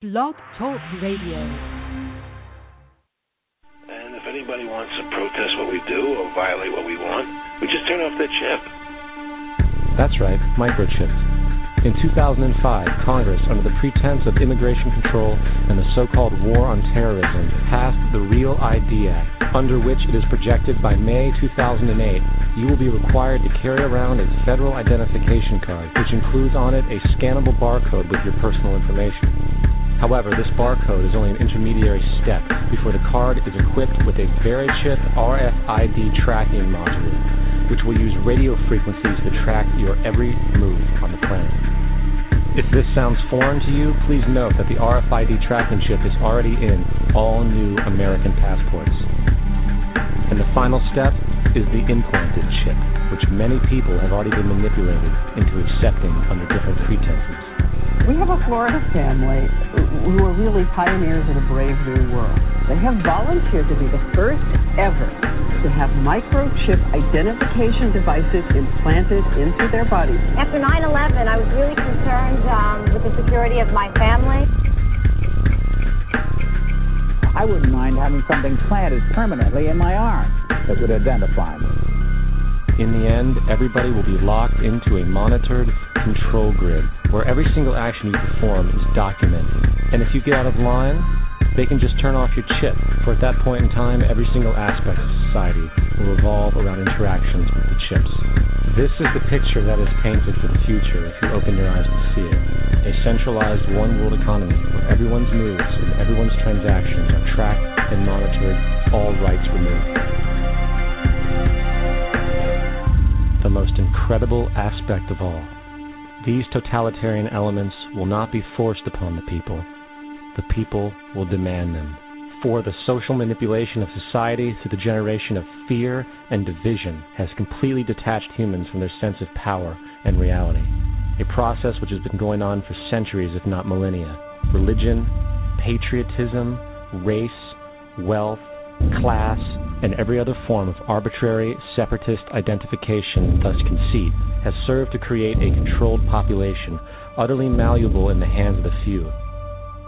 Blog Talk Radio. And if anybody wants to protest what we do or violate what we want, we just turn off their chip. That's right, microchipped. In 2005, Congress, under the pretense of immigration control and the so-called War on Terrorism, passed the REAL ID Act, under which it is projected by May 2008, you will be required to carry around a federal identification card, which includes on it a scannable barcode with your personal information. However, this barcode is only an intermediary step before the card is equipped with a VeriChip RFID tracking module, which will use radio frequencies to track your every move on the planet. If this sounds foreign to you, please note that the RFID tracking chip is already in all new American passports. And the final step is the implanted chip, which many people have already been manipulated into accepting under different pretenses. We have a Florida family who are really pioneers of a brave new world. They have volunteered to be the first ever to have microchip identification devices implanted into their bodies. After 9/11, I was really concerned with the security of my family. I wouldn't mind having something planted permanently in my arm that would identify me. In the end, everybody will be locked into a monitored control grid where every single action you perform is documented. And if you get out of line, they can just turn off your chip, for at that point in time, every single aspect of society will revolve around interactions with the chips. This is the picture that is painted for the future if you open your eyes to see it. A centralized one-world economy where everyone's moves and everyone's transactions are tracked and monitored, all rights removed. The most incredible aspect of all, these totalitarian elements will not be forced upon the people. The people will demand them. For the social manipulation of society through the generation of fear and division has completely detached humans from their sense of power and reality. A process which has been going on for centuries, if not millennia. Religion, patriotism, race, wealth, class, and every other form of arbitrary, separatist identification, thus conceit, has served to create a controlled population, utterly malleable in the hands of the few.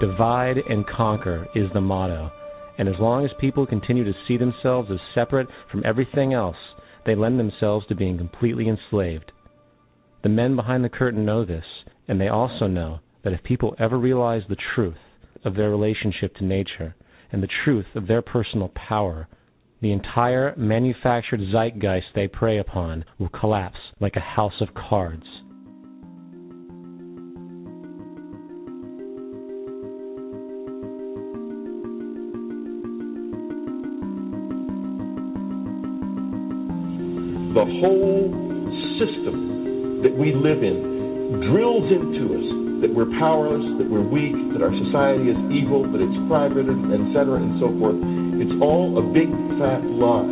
Divide and conquer is the motto, and as long as people continue to see themselves as separate from everything else, they lend themselves to being completely enslaved. The men behind the curtain know this, and they also know that if people ever realize the truth of their relationship to nature and the truth of their personal power, the entire manufactured zeitgeist they prey upon will collapse like a house of cards. The whole system that we live in drills into us that we're powerless, that we're weak, that our society is evil, that it's private, etc., and so forth. It's all a big, fat lie.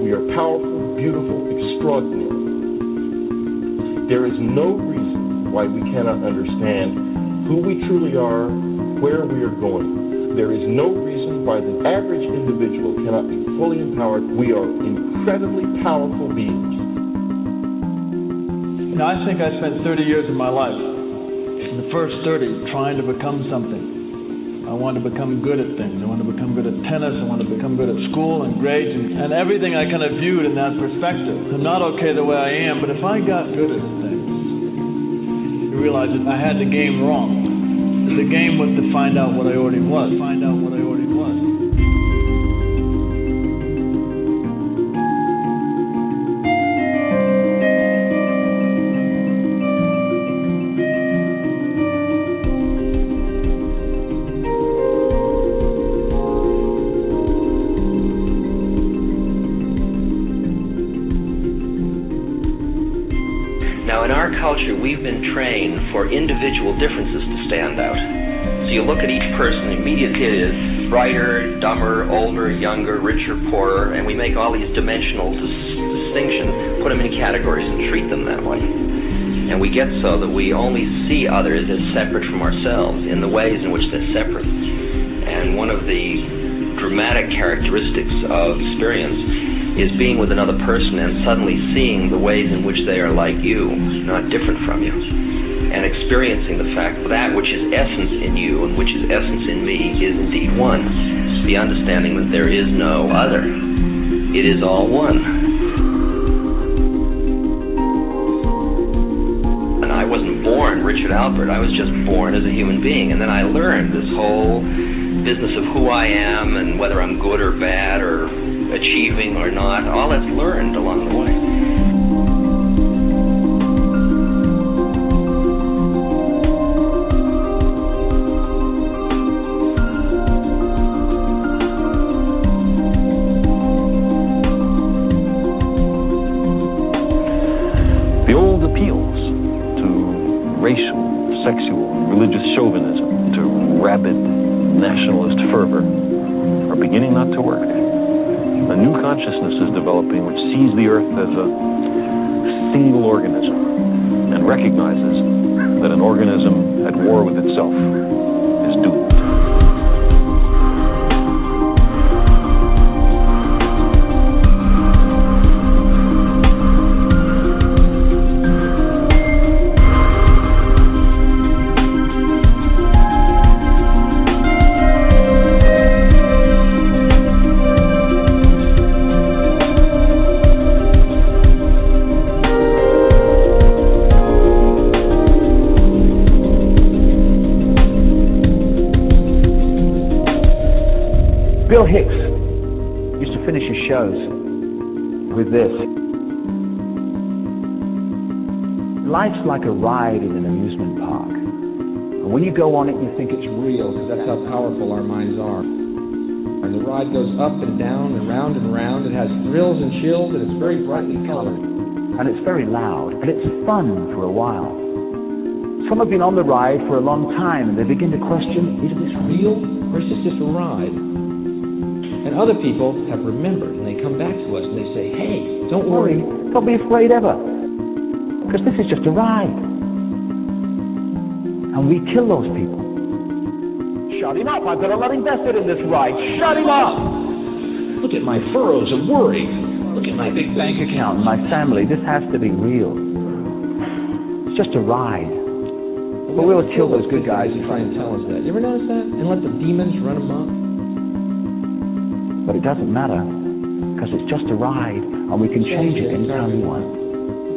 We are powerful, beautiful, extraordinary. There is no reason why we cannot understand who we truly are, where we are going. There is no reason why the average individual cannot be fully empowered. We are incredibly powerful beings. You know, I think I spent 30 years of my life, in the first 30, trying to become something. I wanted to become good at things. I wanted to become good at tennis. I wanted to become good at school and grades and everything I kind of viewed in that perspective. I'm not okay the way I am, but if I got good at things, you realize that I had the game wrong. The game was to find out what I already was. We've been trained for individual differences to stand out. So you look at each person, immediately it is brighter, dumber, older, younger, richer, poorer, and we make all these dimensional distinctions, put them in categories and treat them that way. And we get so that we only see others as separate from ourselves in the ways in which they're separate. And one of the dramatic characteristics of experience is being with another person and suddenly seeing the ways in which they are like you, not different from you. and experiencing the fact that which is essence in you and which is essence in me is indeed one. The understanding that there is no other. It is all one. And I wasn't born Richard Albert. I was just born as a human being. And then I learned this whole business of who I am and whether I'm good or bad or achieving or not. All that's learned along the way. Religious chauvinism, to rabid nationalist fervor, are beginning not to work. A new consciousness is developing which sees the earth as a single organism and recognizes that an organism at war with itself is doomed. Bill Hicks used to finish his shows with this. Life's like a ride in an amusement park. And when you go on it, you think it's real, because that's how powerful our minds are. And the ride goes up and down and round and round. It has thrills and chills, and it's very brightly colored. And it's very loud, and it's fun for a while. Some have been on the ride for a long time, and they begin to question, is this real, or is this just a ride? And other people have remembered, and they come back to us and they say, hey, don't worry, don't be afraid ever, because this is just a ride. And we kill those people. Shut him up, I've got a lot invested in this ride. Shut him up! Look at my furrows of worry. Look at my big bank account and my family. This has to be real. It's just a ride. But we'll kill those good guys who try and tell us that. You ever notice that? And let the demons run amok? But it doesn't matter, because it's just a ride, and we can change it anytime we want.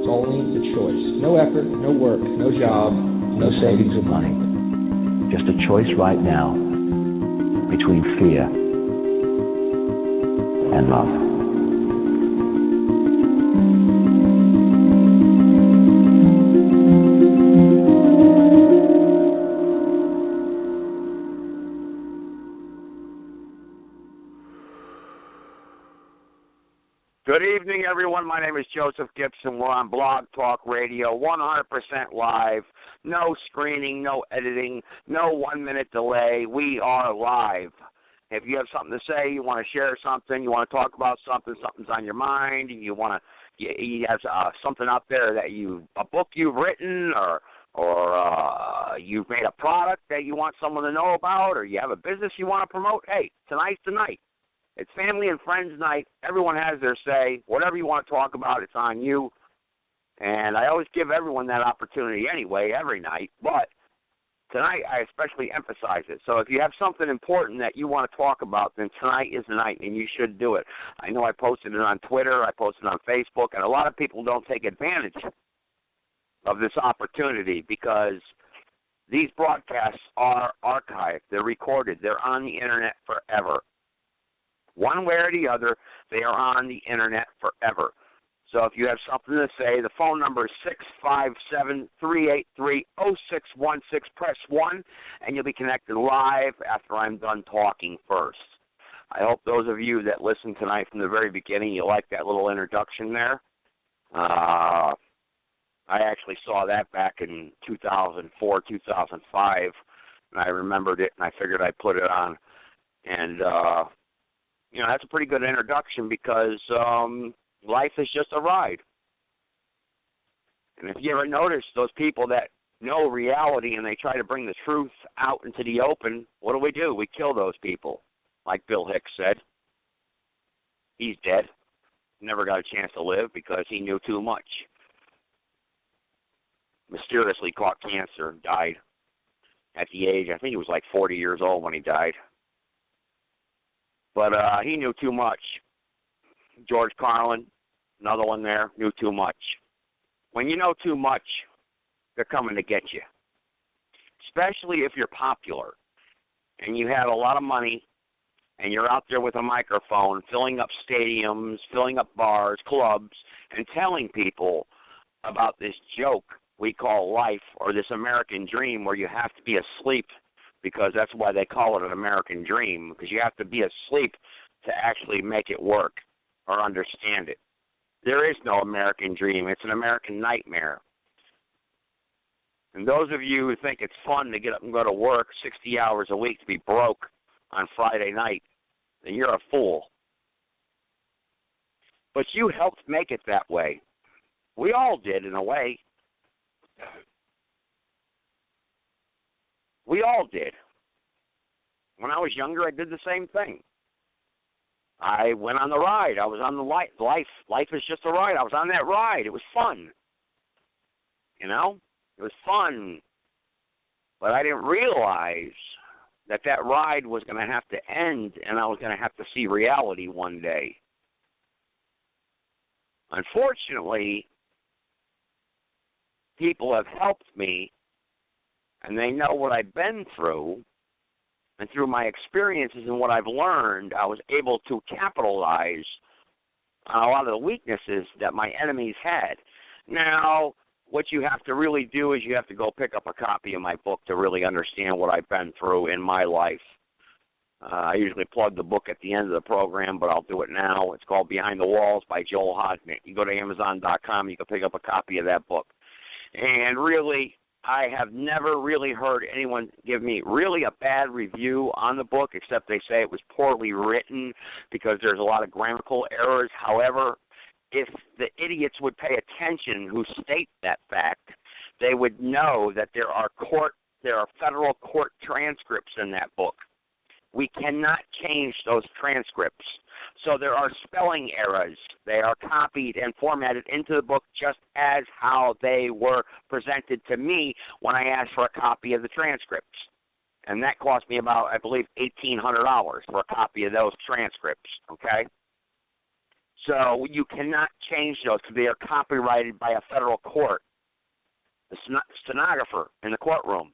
It's only the choice. No effort, no work, no job, no savings of money. Just a choice right now between fear and love. Good evening, everyone. My name is Joseph Gibson. We're on Blog Talk Radio, 100% live, no screening, no editing, no 1 minute delay. We are live. If you have something to say, you want to share something, you want to talk about something, something's on your mind, and you have something out there that a book you've written, or you've made a product that you want someone to know about, or you have a business you want to promote, hey, tonight's the night. It's family and friends night. Everyone has their say. Whatever you want to talk about, it's on you. And I always give everyone that opportunity anyway, every night. But tonight, I especially emphasize it. So if you have something important that you want to talk about, then tonight is the night, and you should do it. I know I posted it on Twitter. I posted it on Facebook. And a lot of people don't take advantage of this opportunity because these broadcasts are archived. They're recorded. They're on the Internet forever. One way or the other, they are on the Internet forever. So if you have something to say, the phone number is 657-383-0616. Press 1, and you'll be connected live after I'm done talking first. I hope those of you that listened tonight from the very beginning, you liked that little introduction there. I actually saw that back in 2004, 2005, and I remembered it, and I figured I'd put it on. And, that's a pretty good introduction because life is just a ride. And if you ever notice those people that know reality and they try to bring the truth out into the open, what do? We kill those people, like Bill Hicks said. He's dead. Never got a chance to live because he knew too much. mysteriously caught cancer, died at the age, I think he was like 40 years old when he died. But he knew too much. George Carlin, another one there, knew too much. When you know too much, they're coming to get you. Especially if you're popular and you have a lot of money and you're out there with a microphone filling up stadiums, filling up bars, clubs, and telling people about this joke we call life, or this American dream where you have to be asleep, because that's why they call it an American dream, because you have to be asleep to actually make it work or understand it. There is no American dream. It's an American nightmare. And those of you who think it's fun to get up and go to work 60 hours a week to be broke on Friday night, then you're a fool. But you helped make it that way. We all did, in a way. We all did. When I was younger, I did the same thing. I went on the ride. I was on the life. Life is just a ride. I was on that ride. It was fun. You know? It was fun. But I didn't realize that that ride was going to have to end and I was going to have to see reality one day. Unfortunately, people have helped me, and they know what I've been through, and through my experiences and what I've learned, I was able to capitalize on a lot of the weaknesses that my enemies had. Now, what you have to really do is you have to go pick up a copy of my book to really understand what I've been through in my life. I usually plug the book at the end of the program, but I'll do it now. It's called Behind the Walls by Joel Hodgman. You go to Amazon.com, you can pick up a copy of that book. And really, I have never really heard anyone give me really a bad review on the book, except they say it was poorly written because there's a lot of grammatical errors. However, if the idiots would pay attention who state that fact, they would know that there are federal court transcripts in that book. We cannot change those transcripts. So there are spelling errors. They are copied and formatted into the book just as how they were presented to me when I asked for a copy of the transcripts. And that cost me about, I believe, $1,800 for a copy of those transcripts, okay? So you cannot change those because they are copyrighted by a federal court. The stenographer in the courtroom,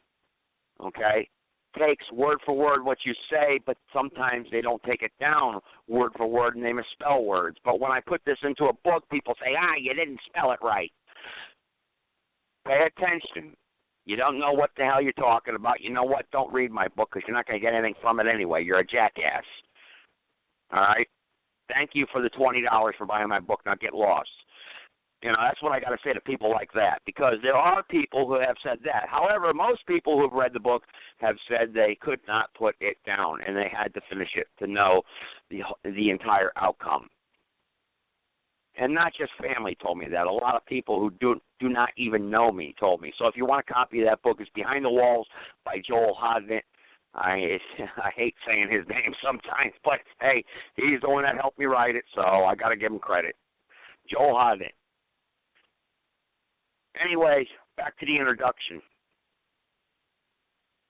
okay, takes word for word what you say, but sometimes they don't take it down word for word and they misspell words. But when I put this into a book, people say, you didn't spell it right. Pay attention. You don't know what the hell you're talking about. You know what? Don't read my book because you're not going to get anything from it anyway. You're a jackass. All right? Thank you for the $20 for buying my book. Now get lost. You know, that's what I got to say to people like that, because there are people who have said that. However, most people who have read the book have said they could not put it down, and they had to finish it to know the entire outcome. And not just family told me that. A lot of people who do not even know me told me. So if you want a copy of that book, it's Behind the Walls by Joel Hodgman. I hate saying his name sometimes, but, hey, he's the one that helped me write it, so I got to give him credit. Joel Hodgman. Anyway, back to the introduction.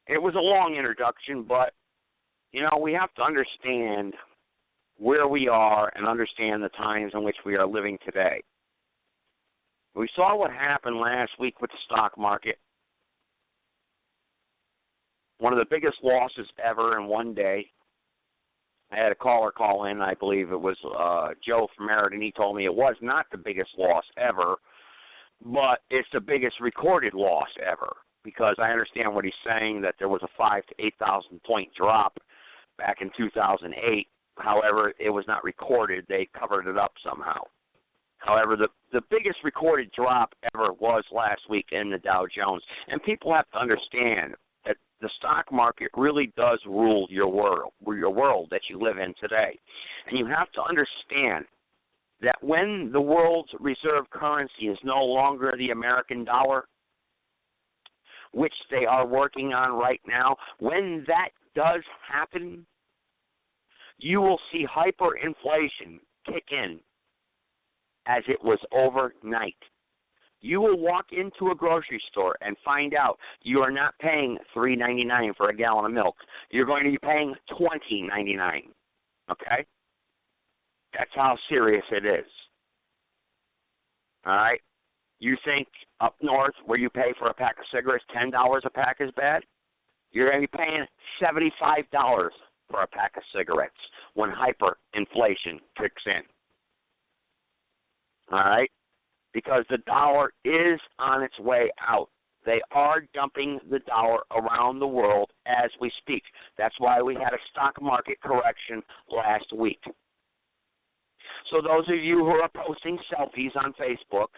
It was a long introduction, but, you know, we have to understand where we are and understand the times in which we are living today. We saw what happened last week with the stock market. One of the biggest losses ever in one day. I had a caller call in, I believe it was Joe from Merritt, and he told me it was not the biggest loss ever, but it's the biggest recorded loss ever, because I understand what he's saying, that there was a 5,000 to 8,000 point drop back in 2008. However, it was not recorded. They covered it up somehow. However, the biggest recorded drop ever was last week in the Dow Jones. And people have to understand that the stock market really does rule your world that you live in today. And you have to understand that when the world's reserve currency is no longer the American dollar, which they are working on right now, when that does happen, you will see hyperinflation kick in as it was overnight. You will walk into a grocery store and find out you are not paying $3.99 for a gallon of milk. You're going to be paying $20.99. Okay? That's how serious it is. All right? You think up north where you pay for a pack of cigarettes, $10 a pack is bad? You're going to be paying $75 for a pack of cigarettes when hyperinflation kicks in. All right? Because the dollar is on its way out. They are dumping the dollar around the world as we speak. That's why we had a stock market correction last week. So those of you who are posting selfies on Facebook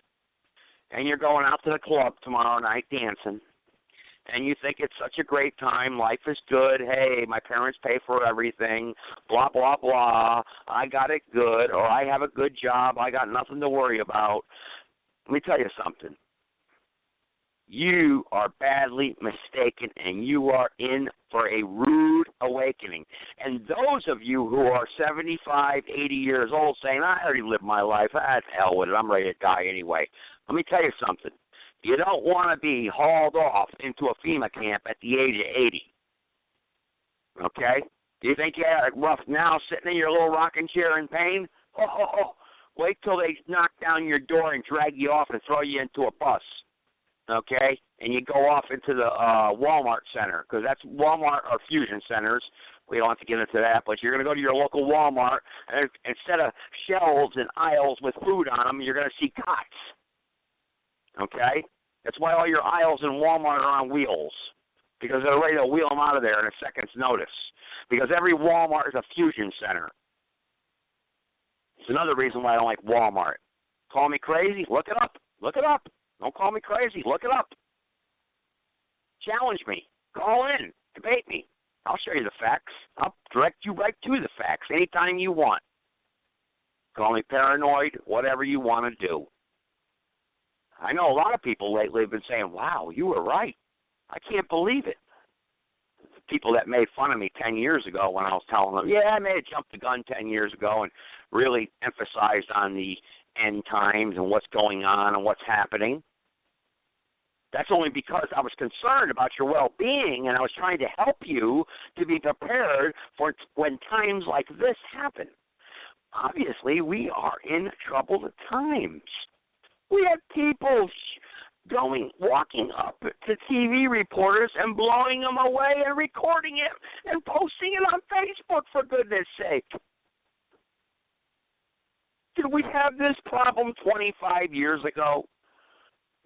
and you're going out to the club tomorrow night dancing, and you think it's such a great time, life is good, hey, my parents pay for everything, blah, blah, blah, I got it good, or I have a good job, I got nothing to worry about. Let me tell you something. You are badly mistaken, and you are in for a rude awakening. And those of you who are 75, 80 years old saying, I already lived my life, the hell with it, I'm ready to die anyway. Let me tell you something. You don't want to be hauled off into a FEMA camp at the age of 80. Okay? Do you think you had it rough now sitting in your little rocking chair in pain? Wait till they knock down your door and drag you off and throw you into a bus. Okay? And you go off into the Walmart center, because that's Walmart or fusion centers. We don't have to get into that, but you're going to go to your local Walmart, and instead of shelves and aisles with food on them, you're going to see cots. Okay? That's why all your aisles in Walmart are on wheels, because they're ready to wheel them out of there in a second's notice, because every Walmart is a fusion center. It's another reason why I don't like Walmart. Call me crazy? Look it up. Look it up. Don't call me crazy. Look it up. Challenge me. Call in. Debate me. I'll show you the facts. I'll direct you right to the facts anytime you want. Call me paranoid, whatever you want to do. I know a lot of people lately have been saying, wow, you were right. I can't believe it. People that made fun of me 10 years ago when I was telling them, yeah, I may have jumped the gun 10 years ago and really emphasized on the end times and what's going on and what's happening. That's only because I was concerned about your well-being, and I was trying to help you to be prepared for when times like this happen. Obviously, we are in troubled times. We have people walking up to TV reporters and blowing them away and recording it and posting it on Facebook, for goodness sake. Did we have this problem 25 years ago?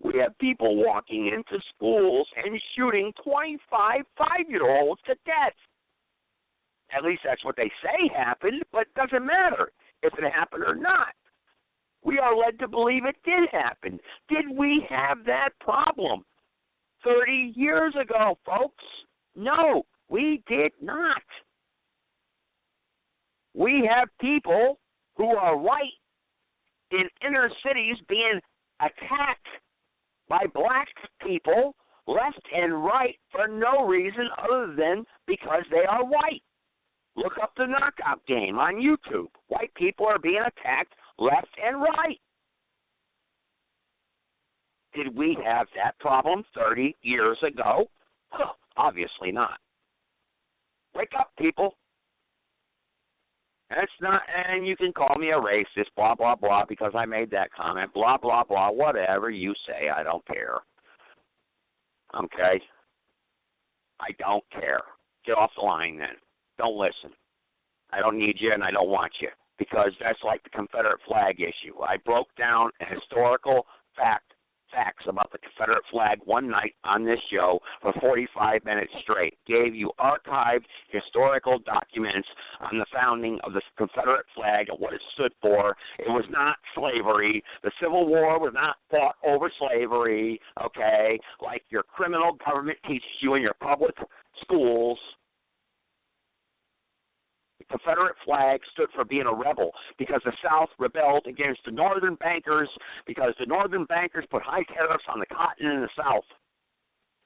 We have people walking into schools and shooting 25 5-year-olds to death. At least that's what they say happened, but it doesn't matter if it happened or not. We are led to believe it did happen. Did we have that problem 30 years ago, folks? No, we did not. We have people who are white in inner cities being attacked by black people left and right for no reason other than because they are white. Look up the knockout game on YouTube. White people are being attacked left and right. Did we have that problem 30 years ago? Obviously not. Wake up, people. That's not, and you can call me a racist, blah, blah, blah, because I made that comment, blah, blah, blah, whatever you say, I don't care. Okay? I don't care. Get off the line then. Don't listen. I don't need you and I don't want you, because that's like the Confederate flag issue. I broke down a historical facts about the Confederate flag one night on this show for 45 minutes straight. Gave you archived historical documents on the founding of the Confederate flag and what it stood for. It was not slavery. The Civil War was not fought over slavery, okay, like your criminal government teaches you in your public schools. The Confederate flag stood for being a rebel because the South rebelled against the Northern bankers because the Northern bankers put high tariffs on the cotton in the South.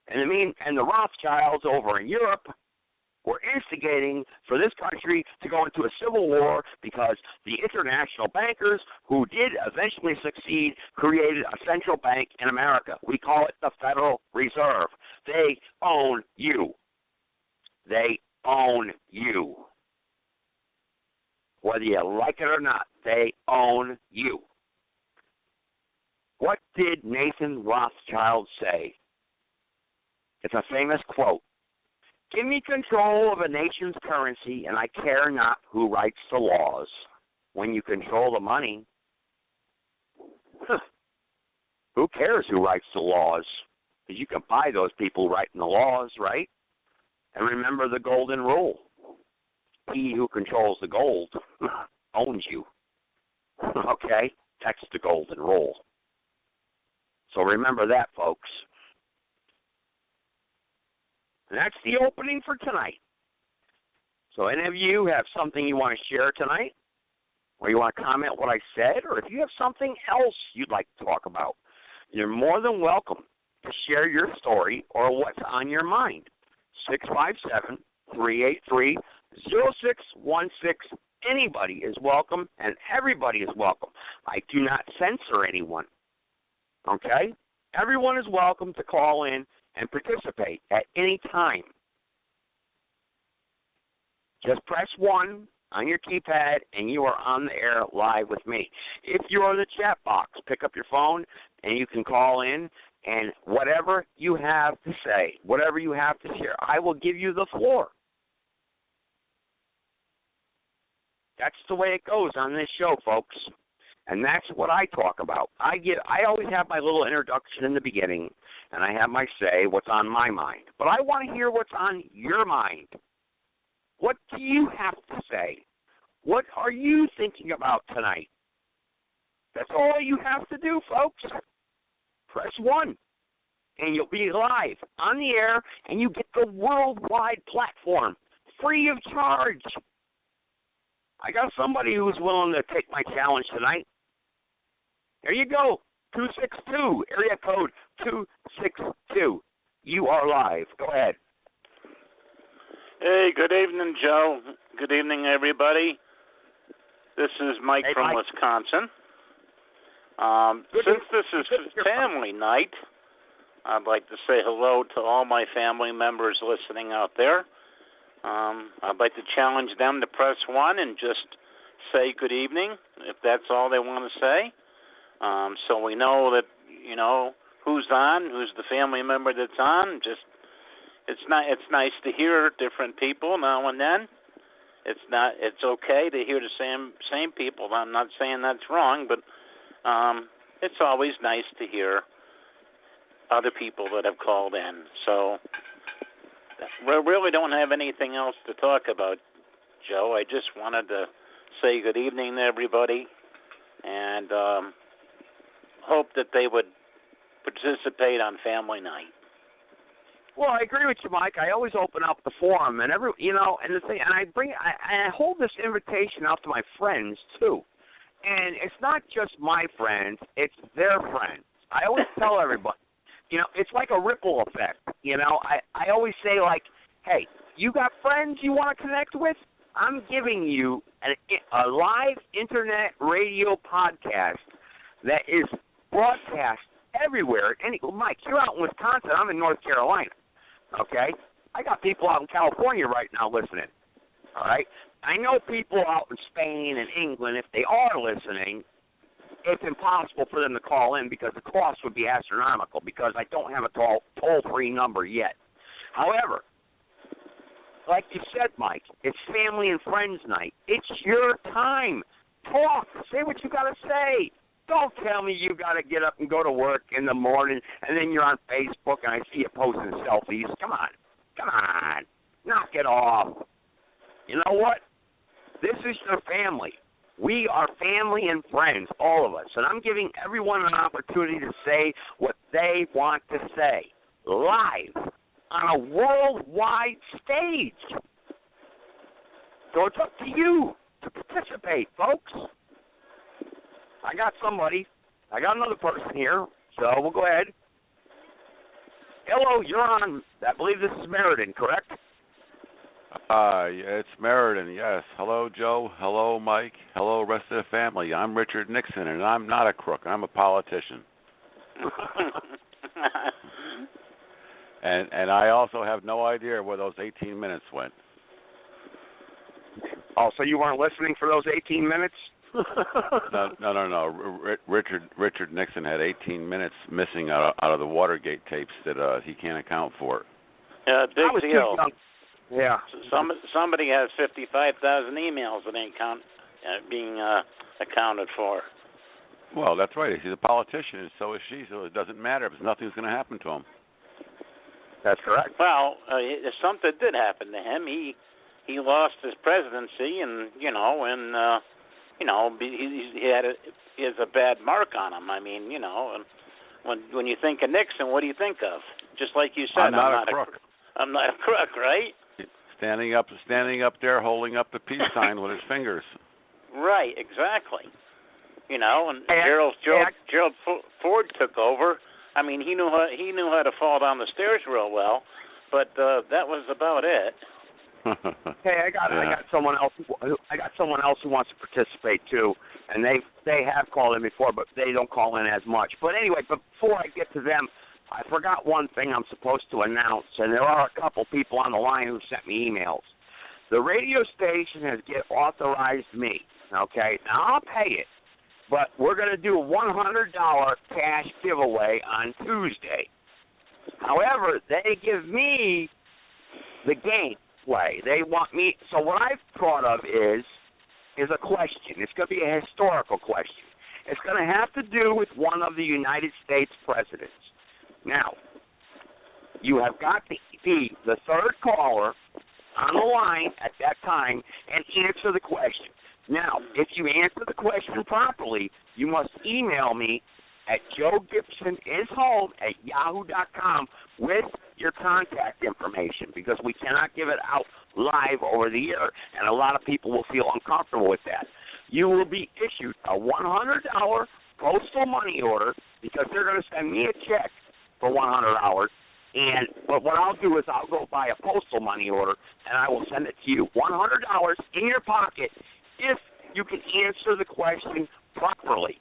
And the Rothschilds over in Europe were instigating for this country to go into a civil war because the international bankers, who did eventually succeed, created a central bank in America. We call it the Federal Reserve. They own you. They own you. Whether you like it or not, they own you. What did Nathan Rothschild say? It's a famous quote. Give me control of a nation's currency, and I care not who writes the laws. When you control the money, who cares who writes the laws? Because you can buy those people writing the laws, right? And remember the golden rule. He who controls the gold owns you. Okay? That's the golden rule. So remember that, folks. And that's the opening for tonight. So any of you have something you want to share tonight, or you want to comment what I said, or if you have something else you'd like to talk about, you're more than welcome to share your story or what's on your mind. 657-383-0616. Anybody is welcome, and everybody is welcome. I do not censor anyone. Okay? Everyone is welcome to call in and participate at any time. Just press 1 on your keypad, and you are on the air live with me. If you're in the chat box, pick up your phone, and you can call in, and whatever you have to say, whatever you have to share, I will give you the floor. That's the way it goes on this show, folks. And that's what I talk about. I always have my little introduction in the beginning, and I have my say, what's on my mind. But I want to hear what's on your mind. What do you have to say? What are you thinking about tonight? That's all you have to do, folks. Press 1, and you'll be live on the air, and you get the worldwide platform, free of charge. I got somebody who's willing to take my challenge tonight. There you go, 262, area code 262. You are live. Go ahead. Hey, good evening, Joe. Good evening, everybody. This is Mike from Wisconsin. Since this is family night, I'd like to say hello to all my family members listening out there. I'd like to challenge them to press 1 and just say good evening, if that's all they want to say. So we know that, you know, who's on, who's the family member that's on. Just it's nice to hear different people now and then. It's okay to hear the same people. I'm not saying that's wrong, but it's always nice to hear other people that have called in. So we really don't have anything else to talk about, Joe. I just wanted to say good evening to everybody and hope that they would participate on family night. Well, I agree with you, Mike. I always open up the forum, and I hold this invitation out to my friends too. And it's not just my friends; it's their friends. I always tell everybody, you know, it's like a ripple effect. You know, I always say, like, hey, you got friends you want to connect with? I'm giving you a live internet radio podcast that is broadcast everywhere. Mike, you're out in Wisconsin. I'm in North Carolina. Okay? I got people out in California right now listening. All right? I know people out in Spain and England, if they are listening, it's impossible for them to call in because the cost would be astronomical because I don't have a toll-free number yet. However, like you said, Mike, it's family and friends night. It's your time. Talk. Say what you got to say. Don't tell me you got to get up and go to work in the morning and then you're on Facebook and I see you posting selfies. Come on. Knock it off. You know what? This is your family. We are family and friends, all of us. And I'm giving everyone an opportunity to say what they want to say live on a worldwide stage. So it's up to you to participate, folks. I got another person here, so we'll go ahead. Hello, you're on. I believe this is Meriden, correct? It's Meriden, yes. Hello, Joe. Hello, Mike. Hello, rest of the family. I'm Richard Nixon, and I'm not a crook. I'm a politician. and I also have no idea where those 18 minutes went. Oh, so you weren't listening for those 18 minutes? No. Richard Nixon had 18 minutes missing out of the Watergate tapes that he can't account for. Big deal. Yeah. Somebody has 55,000 emails that ain't being accounted for. Well, that's right. He's a politician, and so is she, so it doesn't matter because nothing's going to happen to him. That's correct. Well, something did happen to him. He lost his presidency, and he has a bad mark on him. I mean, and when you think of Nixon, what do you think of? Just like you said, I'm not a crook. I'm not a crook, right? Standing up there, holding up the peace sign with his fingers. Right, exactly. And Gerald Ford took over. I mean, he knew how to fall down the stairs real well, but that was about it. Hey, I got someone else. I got someone else who wants to participate too, and they have called in before, but they don't call in as much. But anyway, before I get to them, I forgot one thing I'm supposed to announce, and there are a couple people on the line who sent me emails. The radio station has authorized me. Okay, now I'll pay it, but we're going to do a $100 cash giveaway on Tuesday. However, they give me the game play. They want me. So what I've thought of is a question. It's going to be a historical question. It's going to have to do with one of the United States presidents. Now, you have got to be the third caller on the line at that time and answer the question. Now, if you answer the question properly, you must email me at joegibsonishome@yahoo.com with your contact information, because we cannot give it out live over the air, and a lot of people will feel uncomfortable with that. You will be issued a $100 postal money order, because they're going to send me a check for $100, but what I'll do is I'll go buy a postal money order, and I will send it to you, $100 in your pocket, if you can answer the question properly,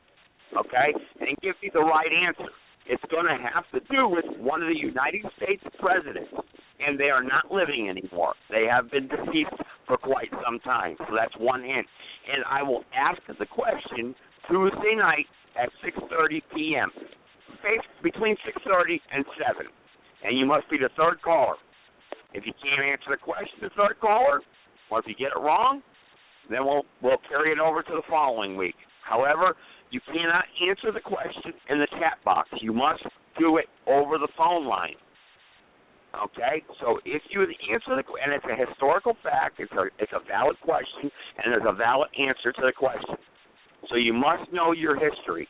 okay, and give me the right answer. It's going to have to do with one of the United States presidents, and they are not living anymore. They have been deceased for quite some time, so that's one hint. And I will ask the question Tuesday night at 6:30 p.m., between 6:30 and 7, and you must be the third caller. If you can't answer the question, the third caller, or if you get it wrong, then we'll carry it over to the following week. However, you cannot answer the question in the chat box. You must do it over the phone line. Okay? So if you answer and it's a historical fact, it's a valid question, and there's a valid answer to the question. So you must know your history.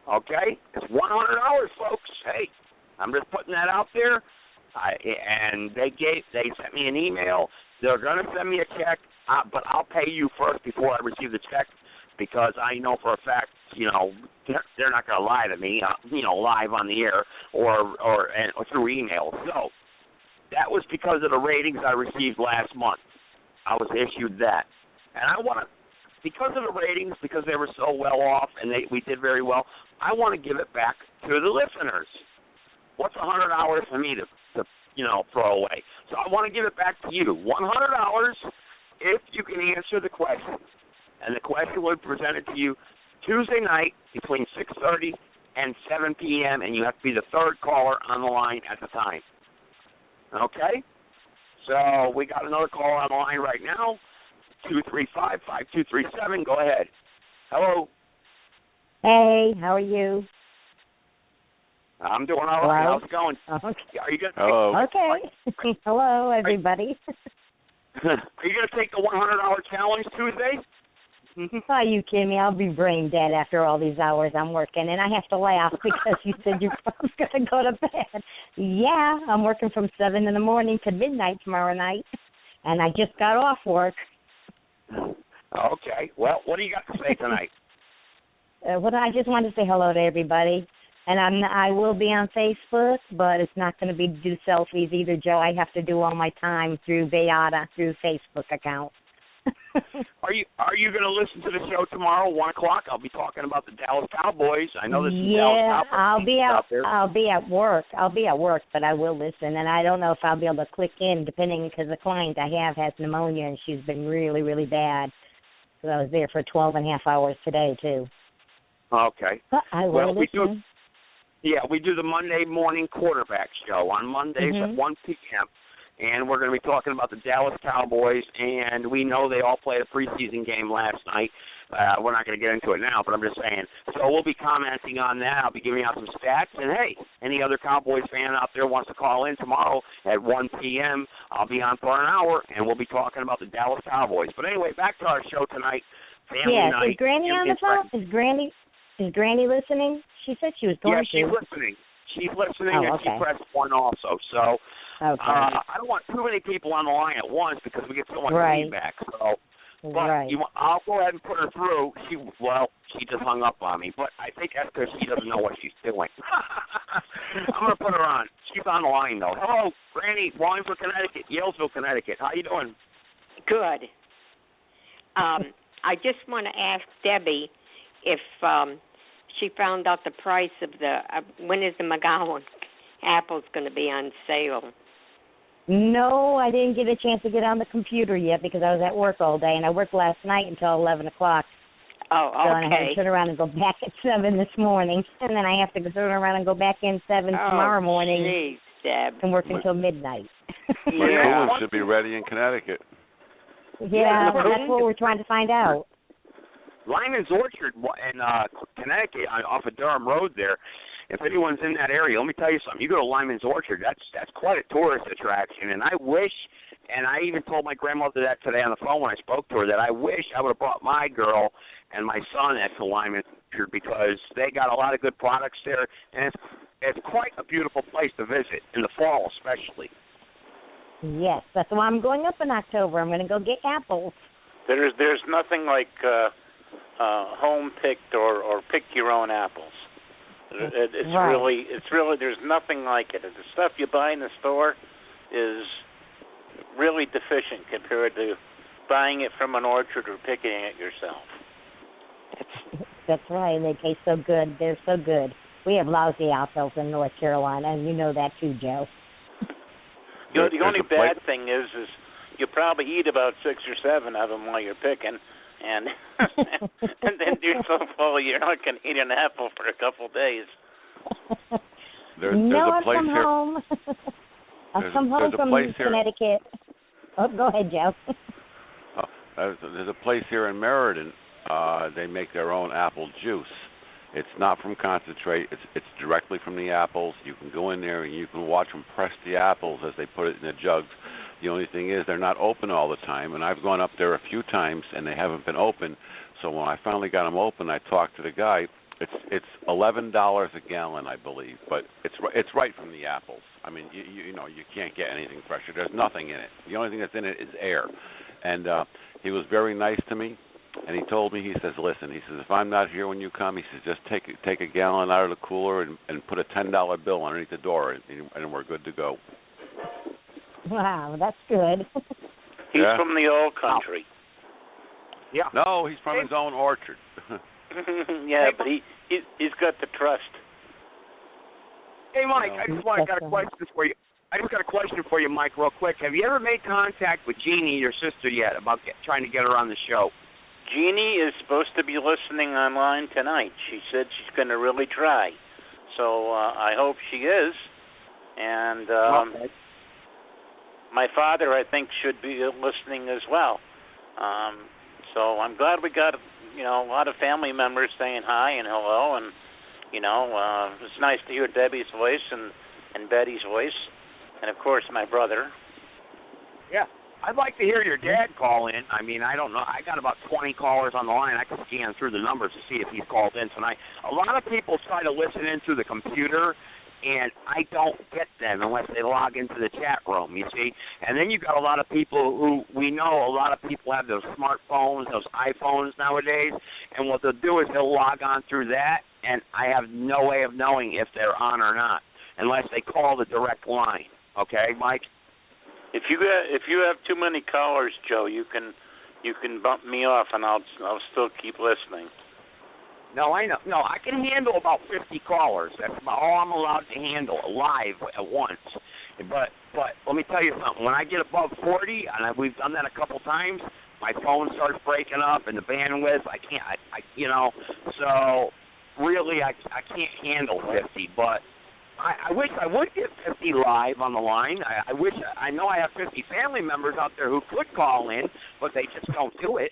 Okay? It's $100, folks. Hey, I'm just putting that out there. And they sent me an email. They're going to send me a check, but I'll pay you first before I receive the check, because I know for a fact, they're not going to lie to me, live on the air or through email. So that was because of the ratings I received last month. I was issued that. And I want to, because of the ratings, because they were so well off and we did very well, I want to give it back to the listeners. What's $100 for me to throw away? So I want to give it back to you. $100 if you can answer the question. And the question will be presented to you Tuesday night between 6:30 and 7 p.m., and you have to be the third caller on the line at the time. Okay? So we got another caller on the line right now, 235-5237. Go ahead. Hello. Hey, how are you? I'm doing all right. How's it going? Okay. Are you gonna Hello. Okay. Hello, everybody. Are you going to take the $100 challenge Tuesday? Are you kidding me? I'll be brain dead after all these hours I'm working, and I have to laugh because you said you're going to go to bed. Yeah, I'm working from 7 in the morning to midnight tomorrow night, and I just got off work. Okay. Well, what do you got to say tonight? I just wanted to say hello to everybody. And I will be on Facebook, but it's not going to be do selfies either, Joe. I have to do all my time through Beata, through Facebook account. Are you going to listen to the show tomorrow, 1 o'clock? I'll be talking about the Dallas Cowboys. I know there's some Dallas Cowboys out there. I'll be at work. But I will listen. And I don't know if I'll be able to click in, depending, because the client I have has pneumonia, and she's been really, really bad. So I was there for 12 and a half hours today, too. Okay. But I will listen. We do the Monday morning quarterback show on Mondays at 1 p.m., and we're going to be talking about the Dallas Cowboys, and we know they all played a preseason game last night. We're not going to get into it now, but I'm just saying. So we'll be commenting on that. I'll be giving out some stats, and, hey, any other Cowboys fan out there wants to call in tomorrow at 1 p.m., I'll be on for an hour, and we'll be talking about the Dallas Cowboys. But anyway, back to our show tonight, Family Night. Is Granny on the phone? Is Granny listening? She said she was going to. Yeah, she's listening, and she pressed 1 also. So I don't want too many people on the line at once because we get so much feedback. So, I'll go ahead and put her through. She just hung up on me, but I think that's because she doesn't know what she's doing. I'm going to put her on. She's on the line, though. Hello, Granny, Wallingford, Connecticut, Yalesville, Connecticut. How you doing? Good. I just want to ask Debbie if she found out the price of when is the McGowan apples going to be on sale? No, I didn't get a chance to get on the computer yet because I was at work all day, and I worked last night until 11 o'clock. Oh, okay. So I had to turn around and go back at 7 this morning, and then I have to turn around and go back in 7 tomorrow morning. Geez, Deb. And work until midnight. My cooler should be ready in Connecticut. Yeah, that's what we're trying to find out. Lyman's Orchard in Connecticut, off of Durham Road there. If anyone's in that area, let me tell you something. You go to Lyman's Orchard, that's quite a tourist attraction. And I wish, and I even told my grandmother that today on the phone when I spoke to her, that I wish I would have brought my girl and my son to Lyman's Orchard because they got a lot of good products there. And it's quite a beautiful place to visit, in the fall especially. Yes, that's why I'm going up in October. I'm going to go get apples. There's nothing like home picked or pick your own apples. It's really there's nothing like it. The stuff you buy in the store is really deficient compared to buying it from an orchard or picking it yourself. That's right. They taste so good. They're so good. We have lousy apples in North Carolina, and you know that too, Joe. The only bad thing is you probably eat about 6 or 7 of them while you're picking, and and then you're so full you're not going to eat an apple for a couple days. There's a place come here. Home. I've come home from Connecticut. Oh, go ahead, Joe. There's a place here in Meriden. They make their own apple juice. It's not from concentrate. It's directly from the apples. You can go in there and you can watch them press the apples as they put it in the jugs. The only thing is they're not open all the time, and I've gone up there a few times and they haven't been open. So when I finally got them open, I talked to the guy. It's $11 a gallon, I believe, but it's right from the apples. I mean, you know you can't get anything fresher. There's nothing in it. The only thing that's in it is air. And he was very nice to me. And he told me, he says, listen, he says, if I'm not here when you come, he says, just take a gallon out of the cooler and put a $10 bill underneath the door, and we're good to go. Wow, that's good. He's from the old country. Yeah. No, he's from his own orchard. Yeah, but he's got the trust. Hey, Mike, I just got a question for you. Mike, real quick. Have you ever made contact with Jeannie, your sister, yet about trying to get her on the show? Jeannie is supposed to be listening online tonight. She said she's going to really try. So I hope she is. And my father, I think, should be listening as well. So I'm glad we got, a lot of family members saying hi and hello. And, it's nice to hear Debbie's voice and Betty's voice. And, of course, my brother. Yeah. I'd like to hear your dad call in. I mean, I don't know. I got about 20 callers on the line. I can scan through the numbers to see if he's called in tonight. A lot of people try to listen in through the computer, and I don't get them unless they log into the chat room, you see. And then you got a lot of people who we know a lot of people have those smartphones, those iPhones nowadays, and what they'll do is they'll log on through that, and I have no way of knowing if they're on or not unless they call the direct line. Okay, Mike? If you have too many callers, Joe, you can bump me off, and I'll still keep listening. No, I know. No, I can handle about 50 callers. That's about all I'm allowed to handle live at once. But let me tell you something. When I get above 40, and we've done that a couple times, my phone starts breaking up, and the bandwidth, I can't. So really, I can't handle 50. But I wish I would get 50 live on the line. I know I have 50 family members out there who could call in, but they just don't do it.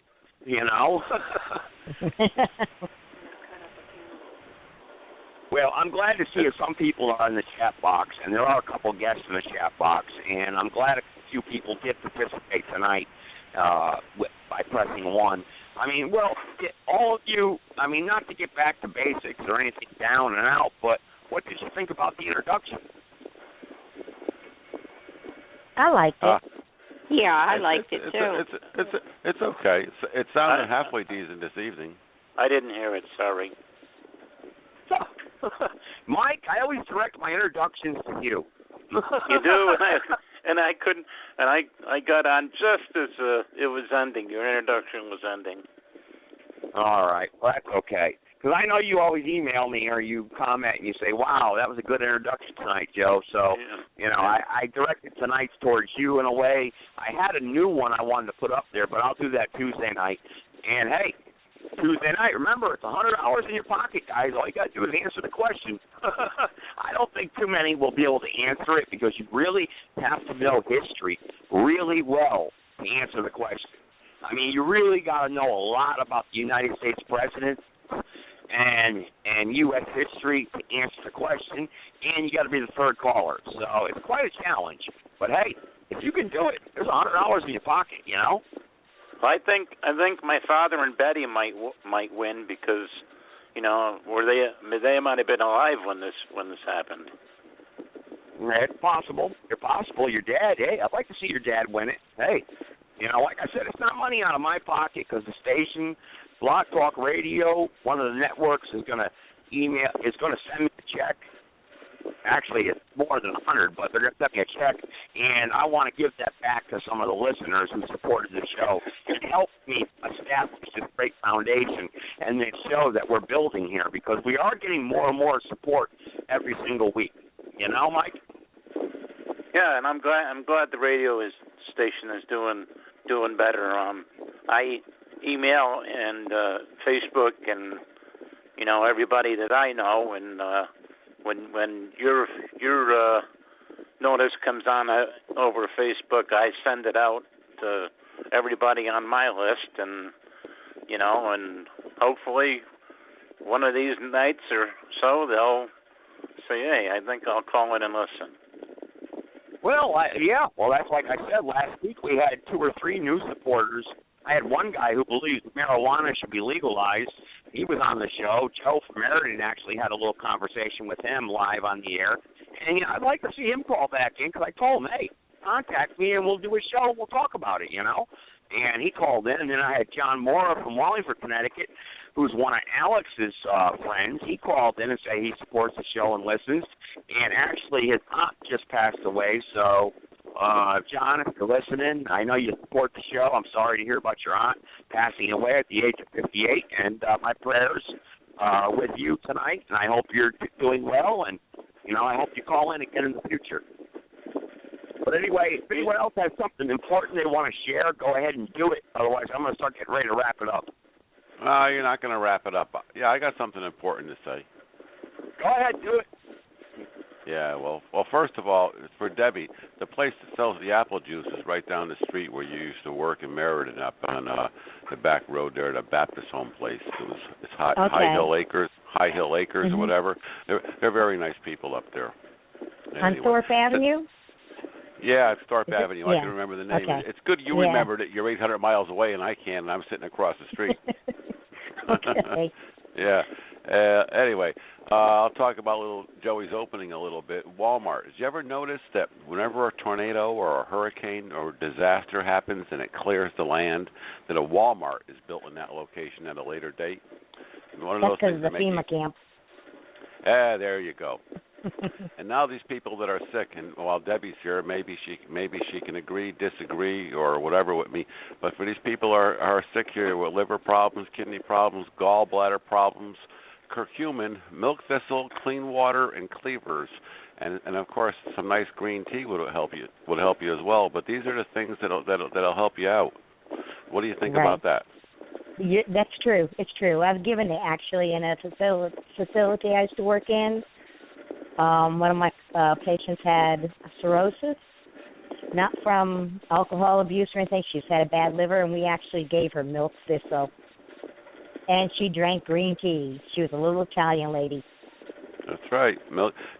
Well, I'm glad to see that some people are in the chat box, and there are a couple guests in the chat box, and I'm glad a few people did participate tonight by pressing 1. I mean, well, all of you, I mean, not to get back to basics or anything down and out, but what did you think about the introduction? I liked it. Yeah, I liked it too. It's okay. It sounded halfway decent this evening. I didn't hear it. Sorry. Mike, I always direct my introductions to you. You do, and I couldn't, and I got on just as it was ending. Your introduction was ending. All right, well, that's okay. Because I know you always email me or you comment and you say, wow, that was a good introduction tonight, Joe. So, I directed tonight's towards you in a way. I had a new one I wanted to put up there, but I'll do that Tuesday night. And, hey, Tuesday night, remember, it's $100 in your pocket, guys. All you got to do is answer the question. I don't think too many will be able to answer it because you really have to know history really well to answer the question. I mean, you really got to know a lot about the United States presidents and U.S. history to answer the question, and you got to be the third caller. So it's quite a challenge. But, hey, if you can do it, there's $100 in your pocket, I think my father and Betty might win because, they might have been alive when this happened. It's possible. It's possible. Your dad, hey, I'd like to see your dad win it. Hey, like I said, it's not money out of my pocket because the station, Blog Talk Radio, one of the networks is going to send me a check. Actually, it's more than 100, but they're going to send me a check, and I want to give that back to some of the listeners who supported the show and helped me establish this great foundation and this show that we're building here because we are getting more and more support every single week. Mike? Yeah, and I'm glad the radio station is doing better. I email and Facebook and everybody that I know, and when your notice comes on over Facebook, I send it out to everybody on my list, and and hopefully one of these nights or so they'll say, hey, I think I'll call in and listen. Well, that's like I said, last week we had 2 or 3 new supporters. I had one guy who believes marijuana should be legalized. He was on the show. Joe from Meriden actually had a little conversation with him live on the air. And I'd like to see him call back in because I told him, hey, contact me and we'll do a show and we'll talk about it, And he called in. And then I had John Mora from Wallingford, Connecticut, who's one of Alex's friends. He called in and said he supports the show and listens. And actually his aunt just passed away, so... John, if you're listening, I know you support the show. I'm sorry to hear about your aunt passing away at the age of 58, and my prayers are with you tonight, and I hope you're doing well, and, I hope you call in again in the future. But anyway, if anyone else has something important they want to share, go ahead and do it. Otherwise, I'm going to start getting ready to wrap it up. You're not going to wrap it up. Yeah, I got something important to say. Go ahead, do it. Yeah, well, first of all, for Debbie, the place that sells the apple juice is right down the street where you used to work in Meriden, up on the back road there, the Baptist home place. It's High Hill Acres, mm-hmm. or whatever. They're very nice people up there. On Thorpe Avenue? Yeah, it's Thorpe Avenue. I can remember the name. Okay. It's good you remembered it. You're 800 miles away, and I can, and I'm sitting across the street. Okay. Yeah. Anyway, I'll talk about Joey's opening a little bit. Walmart. Did you ever notice that whenever a tornado or a hurricane or disaster happens and it clears the land, that a Walmart is built in that location at a later date? That's because of the FEMA camp. There you go. And now these people that are sick, and while Debbie's here, maybe she can agree, disagree, or whatever with me. But for these people are sick here with liver problems, kidney problems, gallbladder problems, curcumin, milk thistle, clean water, and cleavers, and of course some nice green tea would help you as well. But these are the things that'll help you out. What do you think about that? That's true. It's true. I've given it actually in a facility I used to work in. One of my patients had cirrhosis, not from alcohol abuse or anything. She's had a bad liver, and we actually gave her milk thistle. And she drank green tea. She was a little Italian lady. That's right.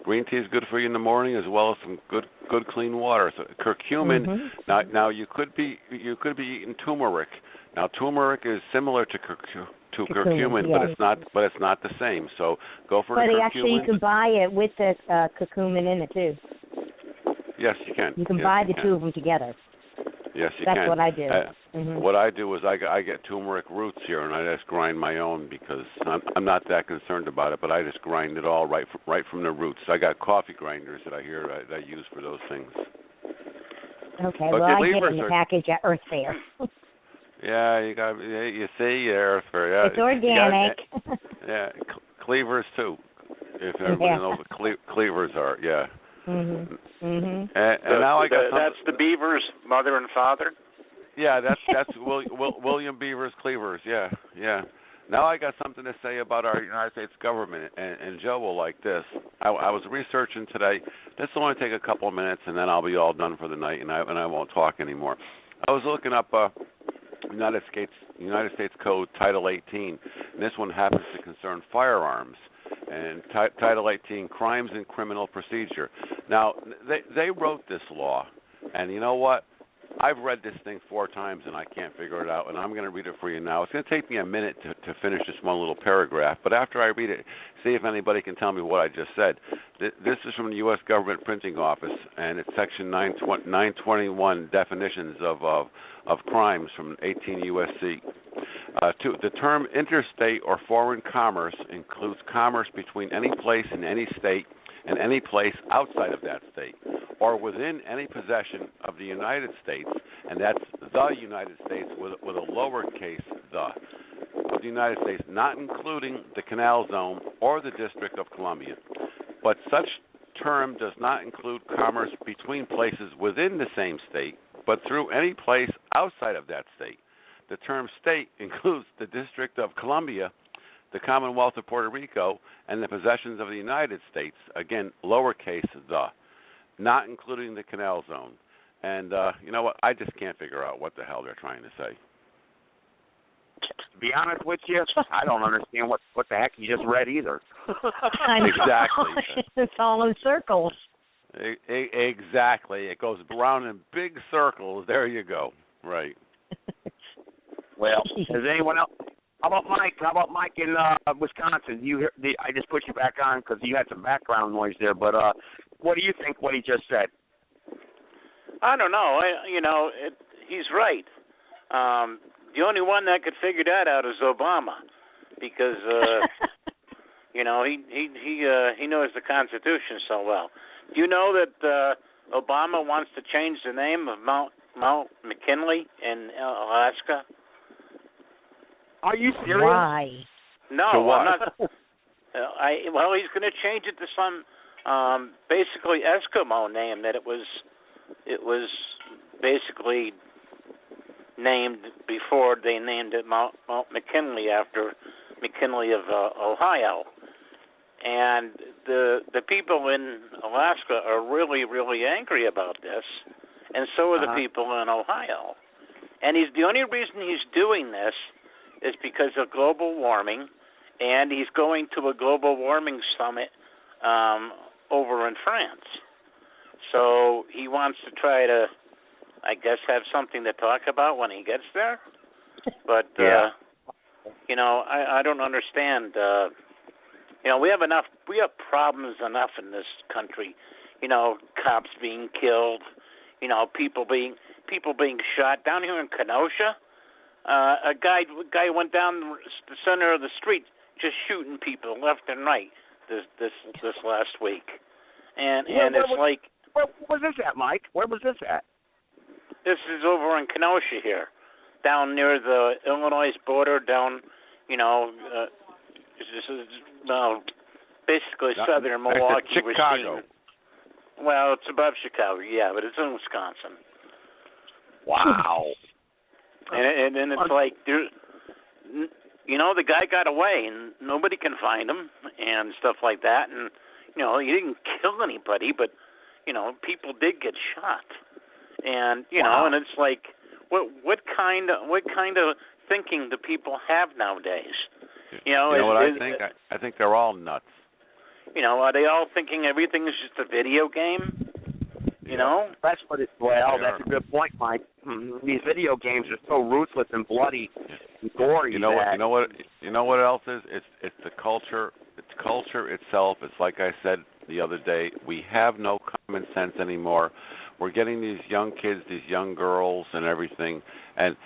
Green tea is good for you in the morning, as well as some good clean water. So curcumin. Mm-hmm. Now you could be eating turmeric. Now turmeric is similar to curcumin, yes. but it's not the same. So go for the curcumin. But actually, you can buy it with the curcumin in it too. Yes, you can. You can buy the two of them together. Yes, you can. That's what I do. What I do is I get turmeric roots here, and I just grind my own because I'm not that concerned about it. But I just grind it all right from the roots. I got coffee grinders that I use for those things. Okay, but I get it in the package at Earth Fair. Yeah, you see, Earth Fair. Yeah, it's organic. Cleavers too. If everybody knows what cleavers are, yeah. Mhm. Mhm. And now I got that's the Beavers' mother and father. Yeah, that's William Beaver's cleavers. Yeah. Now I got something to say about our United States government, and Joe will like this. I was researching today. This will only take a couple of minutes, and then I'll be all done for the night, and I won't talk anymore. I was looking up United States Code Title 18, and this one happens to concern firearms. And Title 18, Crimes and Criminal Procedure. Now, they wrote this law, and you know what? I've read this thing 4 times, and I can't figure it out, and I'm going to read it for you now. It's going to take me a minute to finish this one little paragraph, but after I read it, see if anybody can tell me what I just said. This is from the U.S. Government Printing Office, and it's Section 921, definitions of crimes from 18 U.S.C. The term interstate or foreign commerce includes commerce between any place in any state and any place outside of that state, or within any possession of the United States, and that's the United States with a lowercase the, of the United States, not including the Canal Zone or the District of Columbia. But such term does not include commerce between places within the same state, but through any place outside of that state. The term state includes the District of Columbia, the Commonwealth of Puerto Rico, and the possessions of the United States, again, lowercase the, not including the Canal Zone. And you know what? I just can't figure out what the hell they're trying to say. To be honest with you, I don't understand what the heck you just read either. Exactly. It's all in circles. Exactly. It goes around in big circles. There you go. Right. Well, does anyone else? How about Mike? How about Mike in Wisconsin? I just put you back on because you had some background noise there. But what do you think? What he just said? I don't know. He's right. The only one that could figure that out is Obama, because he knows the Constitution so well. Do you know that Obama wants to change the name of Mount McKinley in Alaska? Are you serious? Why? No, I'm not. He's going to change it to some basically Eskimo name that it was basically named before they named it Mount McKinley after McKinley of Ohio. And the people in Alaska are really, really angry about this, and so are the people in Ohio. And the only reason he's doing this is because of global warming, and he's going to a global warming summit over in France. So he wants to try to, I guess, have something to talk about when he gets there. But, I don't understand. We have problems enough in this country. Cops being killed, people being shot. Down here in Kenosha, a guy went down the center of the street just shooting people left and right. this last week, and it's like. Where was this at, Mike? Where was this at? This is over in Kenosha here, down near the Illinois border, down, basically southern Milwaukee. It's Chicago. Well, it's above Chicago, yeah, but it's in Wisconsin. Wow. and it's like, the guy got away, and nobody can find him, and stuff like that, and, he didn't kill anybody, but, people did get shot. And and it's like, what kind of thinking do people have nowadays? I think they're all nuts. Are they all thinking everything is just a video game? That's what it's. Well, that's a good point, Mike. These video games are so ruthless and bloody and gory. You know what else is? It's the culture. It's culture itself. It's like I said the other day. We have no common sense anymore. We're getting these young kids, these young girls, and everything, and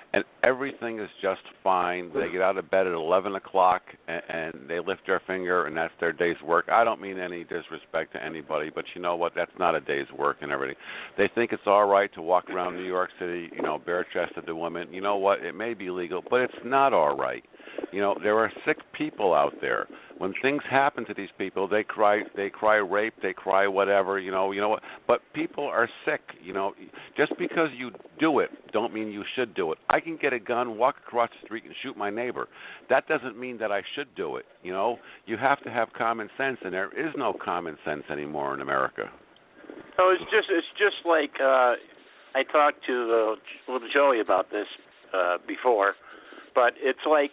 everything is just fine. They get out of bed at 11 o'clock, and they lift their finger, and that's their day's work. I don't mean any disrespect to anybody, but you know what? That's not a day's work and everything. They think it's all right to walk around New York City, bare-chested to women. You know what? It may be legal, but it's not all right. There are sick people out there. When things happen to these people, they cry rape, they cry whatever, you know what? But people are sick, Just because you do it, don't mean you should do it. I can get a gun, walk across the street, and shoot my neighbor. That doesn't mean that I should do it, You have to have common sense, and there is no common sense anymore in America. So it's just like I talked to Joey about this before, but it's like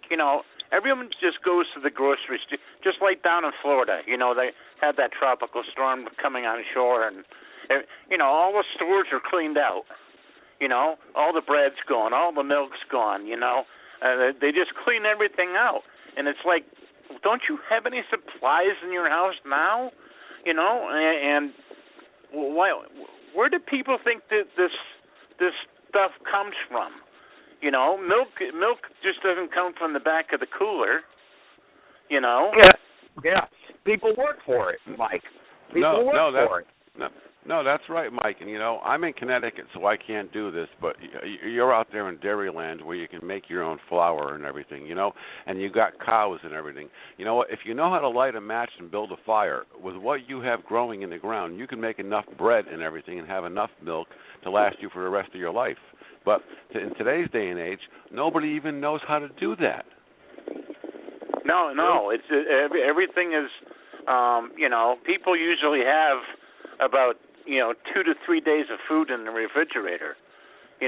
everyone just goes to the grocery store, just like down in Florida. They had that tropical storm coming on shore, and all the stores are cleaned out. All the bread's gone, all the milk's gone. They just clean everything out, and it's like, don't you have any supplies in your house now? And where do people think that this stuff comes from? Milk just doesn't come from the back of the cooler. Yeah. People work for it, Mike. People work for it. No, that's right, Mike. And I'm in Connecticut, so I can't do this. But you're out there in Dairyland where you can make your own flour and everything. And you got cows and everything. You know what? If you know how to light a match and build a fire with what you have growing in the ground, you can make enough bread and everything and have enough milk to last you for the rest of your life. But in today's day and age, nobody even knows how to do that. No, it's everything is. People usually have about 2 to 3 days of food in the refrigerator. Me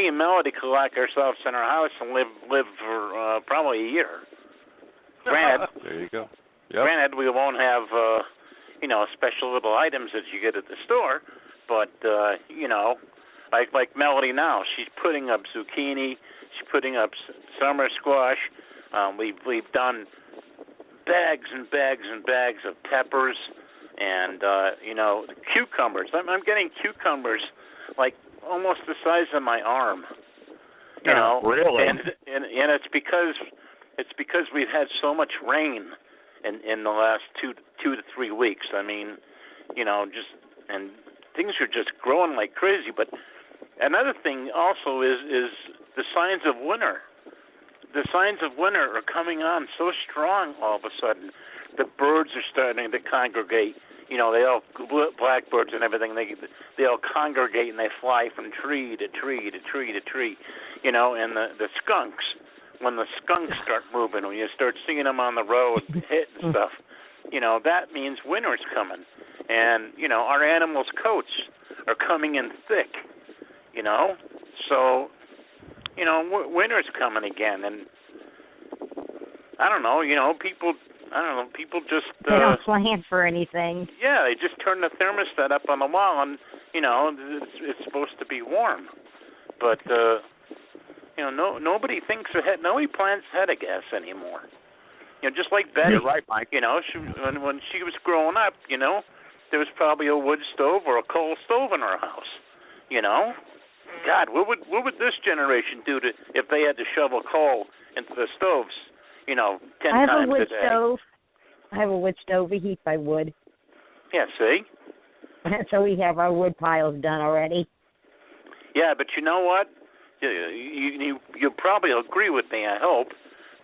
and Melody could lock ourselves in our house and live for probably a year. Granted, there you go. Yep. Granted, we won't have special little items that you get at the store, but like Melody now, she's putting up zucchini, she's putting up summer squash. We've done bags and bags and bags of peppers, and cucumbers. I'm getting cucumbers like almost the size of my arm. Really? And it's because we've had so much rain in the last 2 to 3 weeks. I mean, and things are just growing like crazy. But another thing also is the signs of winter. The signs of winter are coming on so strong all of a sudden. The birds are starting to congregate. They all, blackbirds and everything, they all congregate and they fly from tree to tree to tree to tree. And the skunks, when the skunks start moving, when you start seeing them on the road hit and stuff, that means winter's coming. And, our animals' coats are coming in thick, So, winter's coming again. And I don't know, people just... they don't plan for anything. Yeah, they just turn the thermostat up on the wall and, it's supposed to be warm. But, nobody thinks ahead. Nobody plans ahead, I guess, anymore. Just like Betty. You're right, Mike. When she was growing up, there was probably a wood stove or a coal stove in her house. God, what would this generation do if they had to shovel coal into the stoves? 10 times a day. I have a wood stove. I have a wood stove. We heat by wood. Yeah, see? So we have our wood piles done already. Yeah, but you know what? You probably agree with me, I hope.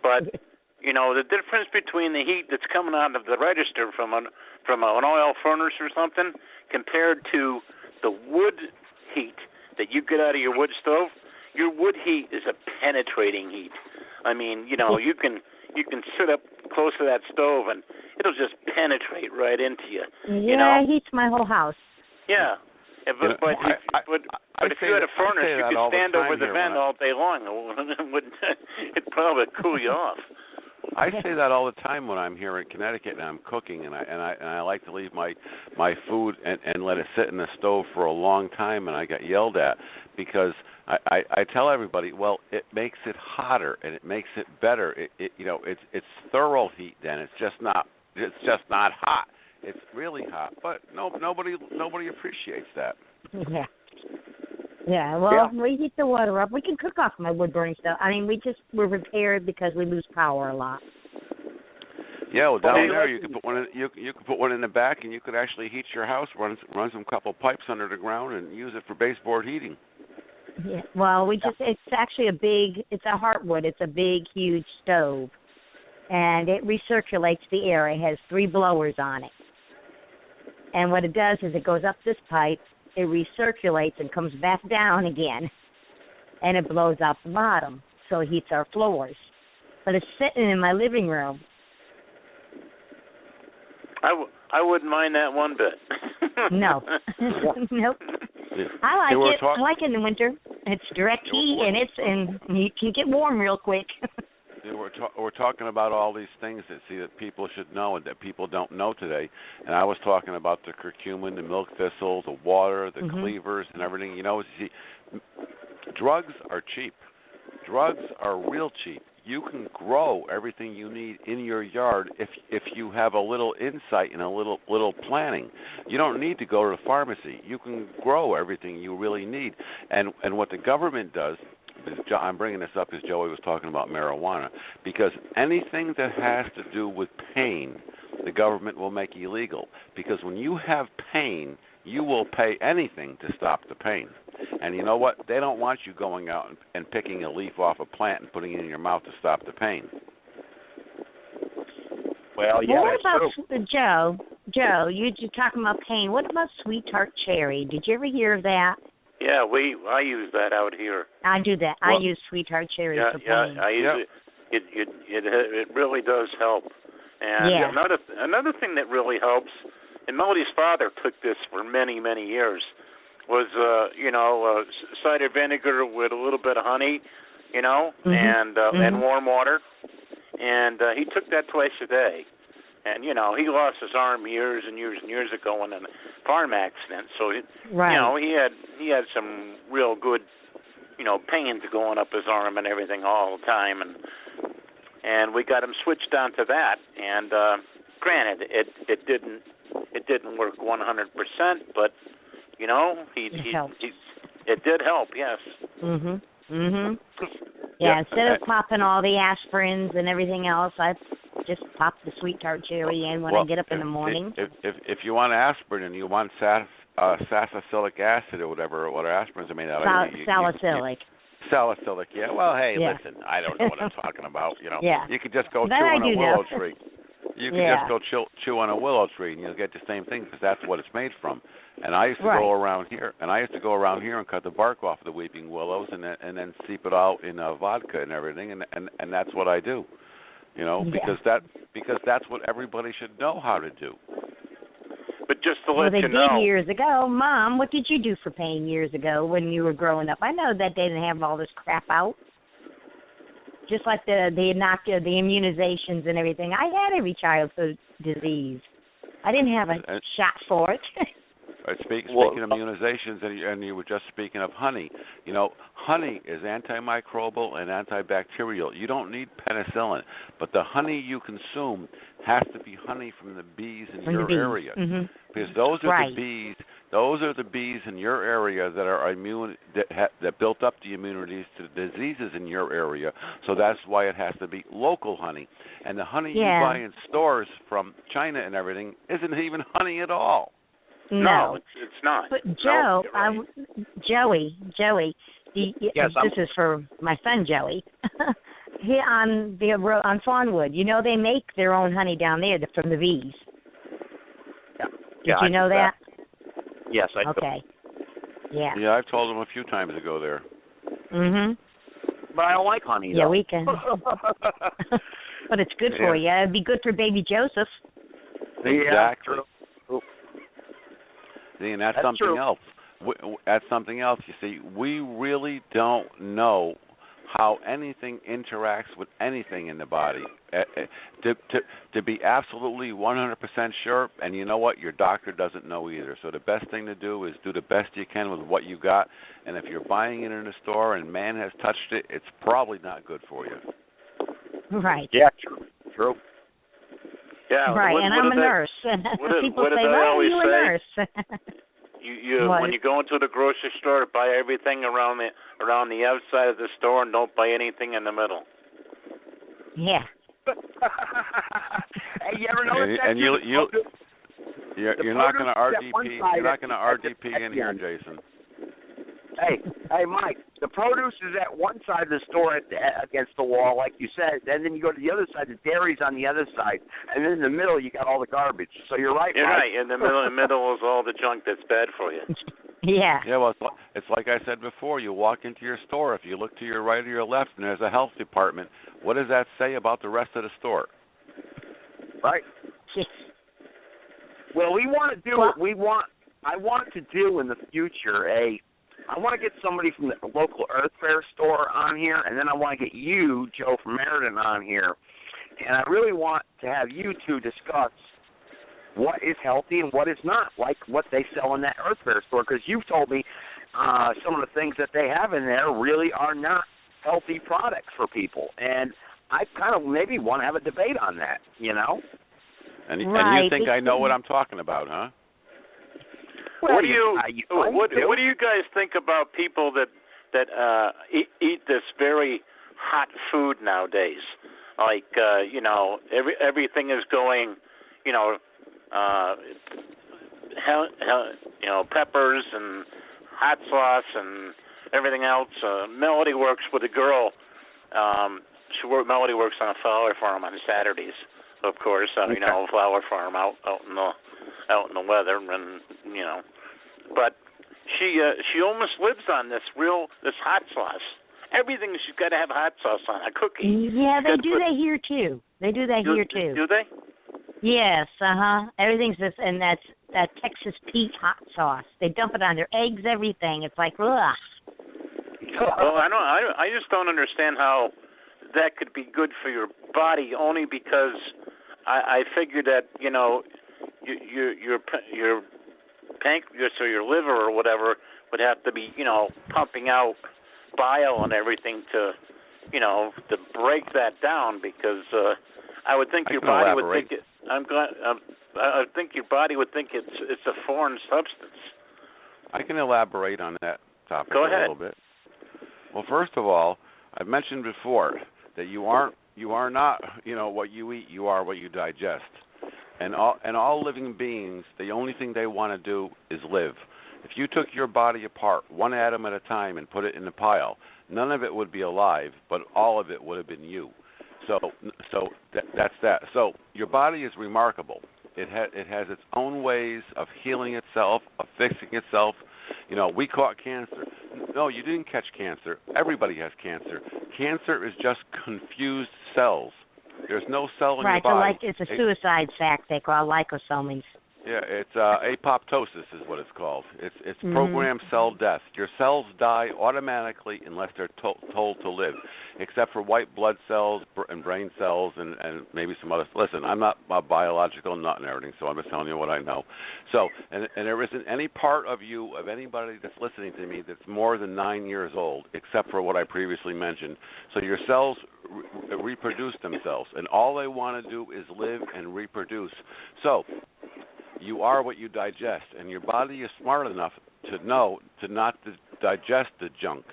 But, you know, the difference between the heat that's coming out of the register from an oil furnace or something compared to the wood heat that you get out of your wood stove, your wood heat is a penetrating heat. I mean, you know, you can sit up close to that stove and it'll just penetrate right into you. Yeah, you know? it heats my whole house. Yeah. But if you had a furnace, you could stand over the vent all day long. It'd probably cool you off. I say that all the time when I'm here in Connecticut and I'm cooking, and I like to leave my food and let it sit in the stove for a long time, and I get yelled at because I tell everybody, well, it makes it hotter and it makes it better. It's thorough heat. Then it's just not hot. It's really hot, but nobody appreciates that. Yeah. Yeah, well, we heat the water up. We can cook off my wood burning stuff. I mean, we're prepared because we lose power a lot. Yeah, well, down there you could put one in, you could put one in the back, and you could actually heat your house. Run some couple pipes under the ground and use it for baseboard heating. Yeah. Well, it's actually it's a heartwood. It's a big, huge stove, and it recirculates the air. It has 3 blowers on it, and what it does is it goes up this pipe. It recirculates and comes back down again, and it blows out the bottom, so it heats our floors. But it's sitting in my living room. I wouldn't mind that one bit. No. Nope. I like it. I like it in the winter. It's direct heat, and you can get warm real quick. We're talking about all these things that people should know and that people don't know today. And I was talking about the curcumin, the milk thistle, the water, the cleavers, and everything. You know, drugs are cheap. Drugs are real cheap. You can grow everything you need in your yard if you have a little insight and a little planning. You don't need to go to the pharmacy. You can grow everything you really need. And what the government does, I'm bringing this up because Joey was talking about marijuana, because anything that has to do with pain, the government will make illegal. Because when you have pain, you will pay anything to stop the pain. And you know what? They don't want you going out and picking a leaf off a plant and putting it in your mouth to stop the pain. Well, yeah, what about Joe? You're talking about pain. What about sweet tart cherry? Did you ever hear of that? Yeah, I use that out here. I do that. Well, I use sweet tart cherry for pain. Yeah, I use it. It really does help. And another thing that really helps, and Melody's father took this for many, many years, was cider vinegar with a little bit of honey, and warm water, and he took that twice a day. And he lost his arm years and years and years ago in a farm accident. So he had some real good, pains going up his arm and everything all the time, and we got him switched onto that. And granted, it didn't work 100%, but it did help. Yes. Mhm. Mhm. Yeah. Instead of popping all the aspirins and everything else, I just pop the sweet tart cherry in when I get up in the morning. If you want aspirin and you want salicylic acid or whatever aspirins are made out of, salicylic. Salicylic, yeah. Well, hey, listen, I don't know what I'm talking about. You could just go chew on a willow tree. You could just go chew on a willow tree, and you'll get the same thing because that's what it's made from. And I used to go around here, and cut the bark off of the weeping willows, and then steep it out in vodka and everything, and that's what I do. Because that's what everybody should know how to do. But just to let they you know, did years ago. Mom, what did you do for pain years ago when you were growing up? I know that they didn't have all this crap out. Just like the immunizations and everything. I had every childhood disease. I didn't have a shot for it. Speaking of immunizations, and you were just speaking of honey. Honey is antimicrobial and antibacterial. You don't need penicillin, but the honey you consume has to be honey from the bees in your area, because those are the bees Those are the bees in your area that are immune, that built up the immunities to the diseases in your area. So that's why it has to be local honey. And the honey you buy in stores from China and everything isn't even honey at all. No, it's not. But Joe, no, Joey, yes, this is for my son Joey. Here on Fawnwood, you know they make their own honey down there from the bees. Did you know that? Yes, I do. Okay. Yeah. Yeah, I've told him a few times to go there. Mhm. But I don't like honey. Yeah, though. we can. But it's good for you. It'd be good for baby Joseph. Exactly. Yeah, See, and that's something true. else. That's something else. You see, we really don't know how anything interacts with anything in the body. To be absolutely 100% sure, and you know what, your doctor doesn't know either. So the best thing to do is do the best you can with what you got. And if you're buying it in a store and man has touched it, it's probably not good for you. Right. Yeah, true. Yeah. Right, and I'm a nurse. People say, "Why are you a nurse?" When you go into the grocery store, buy everything around the outside of the store, and don't buy anything in the middle. Yeah. Hey, you ever notice that? And you're not going to RDP. You're not going to RDP in here, Jason. Hey, Mike. The produce is at one side of the store against the wall, like you said, and then you go to the other side. The dairy's on the other side, and then in the middle you got all the garbage. So you're right. You're Mike. right. In the middle is all the junk that's bad for you. Yeah. Yeah. Well, it's like I said before. You walk into your store. If you look to your right or your left, and there's a health department, what does that say about the rest of the store? Right. Well, we want to do what we want. I want to do in the future I want to get somebody from the local Earth Fair store on here, and then I want to get you, Joe from Meriden, on here. And I really want to have you two discuss what is healthy and what is not, like what they sell in that Earth Fair store, because you've told me some of the things that they have in there really are not healthy products for people. And I kind of maybe want to have a debate on that, you know? And you think I know what I'm talking about, huh? What do you guys think about people that eat this very hot food nowadays? Like everything is going, peppers and hot sauce and everything else. Melody works with a girl. Melody works on a flower farm on Saturdays, of course. A flower farm out in the weather, and but she almost lives on this hot sauce. Everything she's got to have hot sauce on a cookie. Yeah, they do that here too. They do that here too. Do they? Yes, everything's this, and that's that Texas Pete hot sauce. They dump it on their eggs, everything. It's like, ugh. Well, I just don't understand how that could be good for your body. Only because I figure that your pancreas or your liver or whatever would have to be pumping out bile and everything to break that down, because I would think your body would think it. I think your body would think it's a foreign substance. I can elaborate on that topic a little bit. Well, first of all, I've mentioned before that you are not what you eat. You are what you digest. And all living beings, the only thing they want to do is live. If you took your body apart, one atom at a time, and put it in a pile, none of it would be alive, but all of it would have been you. So that's that. So your body is remarkable. It has its own ways of healing itself, of fixing itself. We caught cancer. No, you didn't catch cancer. Everybody has cancer. Cancer is just confused cells. There's no cell in your body. Right, it's a suicide sac they call liposomes. Yeah, it's apoptosis is what it's called. It's programmed cell death. Your cells die automatically unless they're told to live, except for white blood cells and brain cells and maybe some other. Listen, I'm not a biological nut and everything, so I'm just telling you what I know. So, and there isn't any part of you, of anybody that's listening to me, that's more than 9 years old, except for what I previously mentioned. So your cells reproduce themselves, and all they want to do is live and reproduce. So you are what you digest, and your body is smart enough to know to not digest the junk.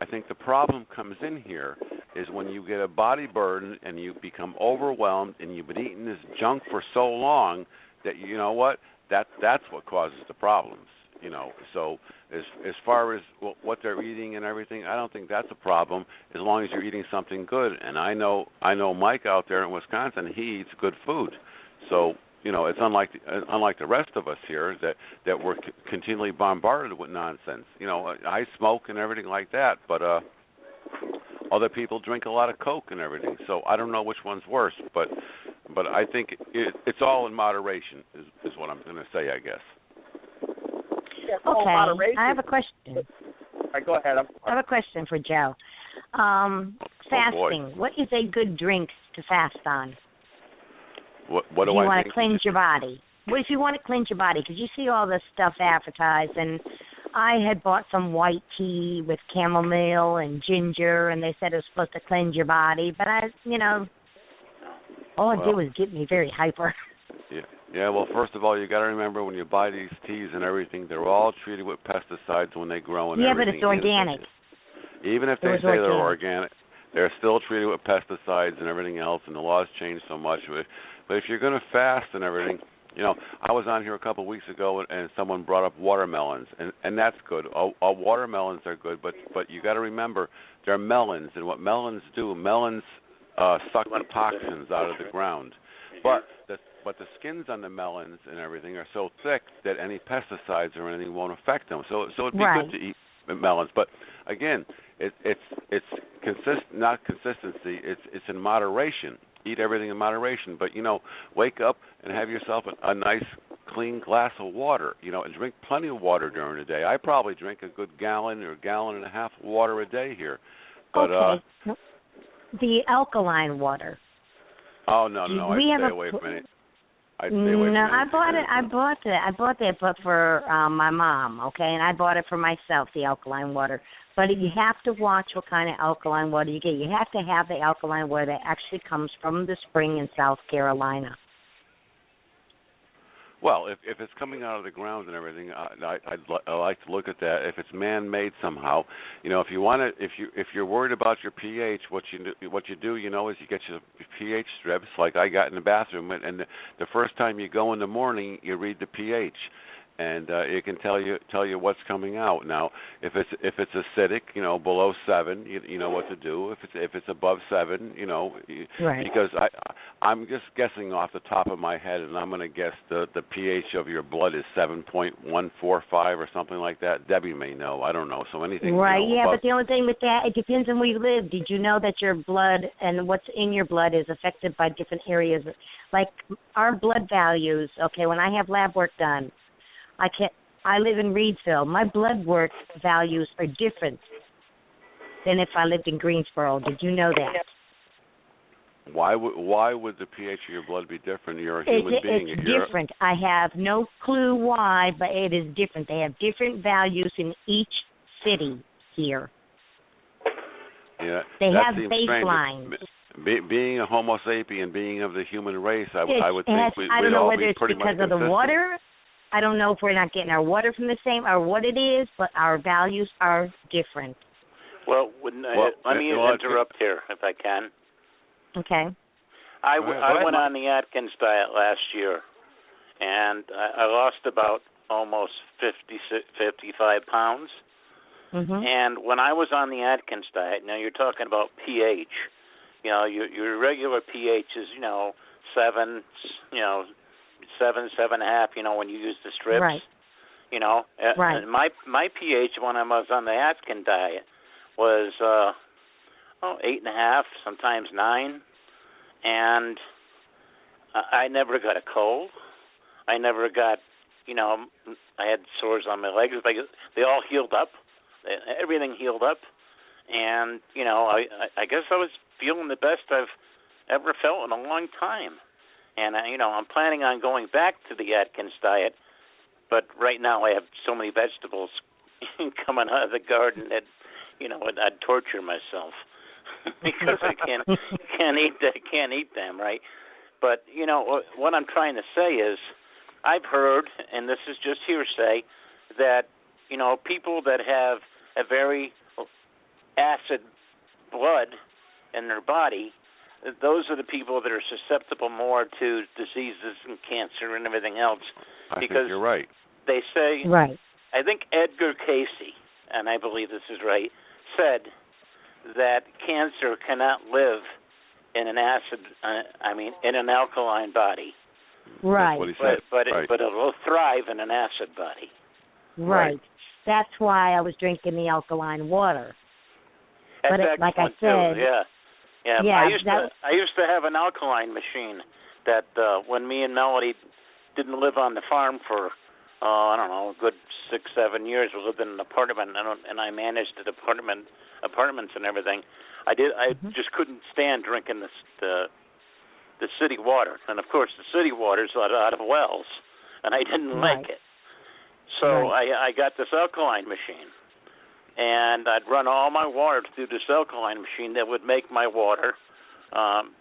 I think the problem comes in here is when you get a body burden and you become overwhelmed and you've been eating this junk for so long that you know what, that's what causes the problems. So as far as what they're eating and everything, I don't think that's a problem as long as you're eating something good. And I know Mike out there in Wisconsin, he eats good food. So it's unlike the rest of us here that we're continually bombarded with nonsense. I smoke and everything like that, but other people drink a lot of Coke and everything. So I don't know which one's worse, but I think it's all in moderation is what I'm going to say, I guess. Okay, I have a question. All right, go ahead. I have a question for Joe. Fasting. What is a good drink to fast on? What do I think? You want to cleanse your body. What if you want to cleanse your body? Because you see all this stuff advertised, and I had bought some white tea with chamomile and ginger, and they said it was supposed to cleanse your body. But all it did was get me very hyper. Yeah. Well, first of all, you got to remember when you buy these teas and everything, they're all treated with pesticides when they grow and everything. Yeah, but it's organic. Even if they say they're organic, they're still treated with pesticides and everything else, and the laws change so much. But if you're going to fast and everything, I was on here a couple of weeks ago and someone brought up watermelons, and that's good. All watermelons are good, but you got to remember they're melons, and what melons do, suck the toxins out of the ground. But the skins on the melons and everything are so thick that any pesticides or anything won't affect them. So it'd be good to eat melons. But again, it's not consistency. It's in moderation. Eat everything in moderation. But wake up and have yourself a nice clean glass of water. And drink plenty of water during the day. I probably drink a good gallon or gallon and a half of water a day here. But the alkaline water. Oh no! I stay away from it. I bought that book for my mom, okay, and I bought it for myself, the alkaline water. But you have to watch what kind of alkaline water you get. You have to have the alkaline water that actually comes from the spring in South Carolina. Well, if it's coming out of the ground and everything, I like to look at that. If it's man-made somehow, if you want to, if you're worried about your pH, what you do, is you get your pH strips, like I got in the bathroom, and the first time you go in the morning, you read the pH, and it can tell you what's coming out. Now, if it's acidic, below 7, you know what to do. If it's above 7, right. Because I'm just guessing off the top of my head, and I'm going to guess the pH of your blood is 7.145 or something like that. Debbie may know. I don't know. So anything. Right. Above. But the only thing with that, it depends on where you live. Did you know that your blood and what's in your blood is affected by different areas? Like our blood values. Okay, when I have lab work done. I live in Reedsville. My blood work values are different than if I lived in Greensboro. Did you know that? Why would the pH of your blood be different? You're a human being. It's different. I have no clue why, but it is different. They have different values in each city here. Yeah, they have baselines. Being a Homo sapien, being of the human race, I would think I don't know all whether be it's pretty because much of the water. I don't know if we're not getting our water from the same or what it is, but our values are different. Well, let me interrupt here if I can. Okay. I went on the Atkins diet last year, and I lost about almost 55 pounds. Mm-hmm. And when I was on the Atkins diet, now you're talking about pH. Your regular pH is 7, 7.5, when you use the strips. Right. Right. And my pH when I was on the Atkins diet was 8.5, sometimes 9, and I never got a cold. I never got, I had sores on my legs, but they all healed up. Everything healed up, and I guess I was feeling the best I've ever felt in a long time. And, I'm planning on going back to the Atkins diet, but right now I have so many vegetables coming out of the garden that, I'd torture myself because I can't eat them, right? But, what I'm trying to say is I've heard, and this is just hearsay, that people that have a very acid blood in their body, those are the people that are susceptible more to diseases and cancer and everything else. I because think you're right. They say, right. I think Edgar Cayce, and I believe this is right, said that cancer cannot live in an in an alkaline body. Right. That's what he said. But it will thrive in an acid body. Right. That's why I was drinking the alkaline water. That's but like I too. said, yeah. I used to have an alkaline machine that when me and Melody didn't live on the farm for I don't know, a good 6-7 years. We lived in an apartment, and I managed the apartments and everything. I just couldn't stand drinking the city water, and of course the city water's out of wells, and I didn't like it. So I got this alkaline machine, and I'd run all my water through this alkaline machine that would make my water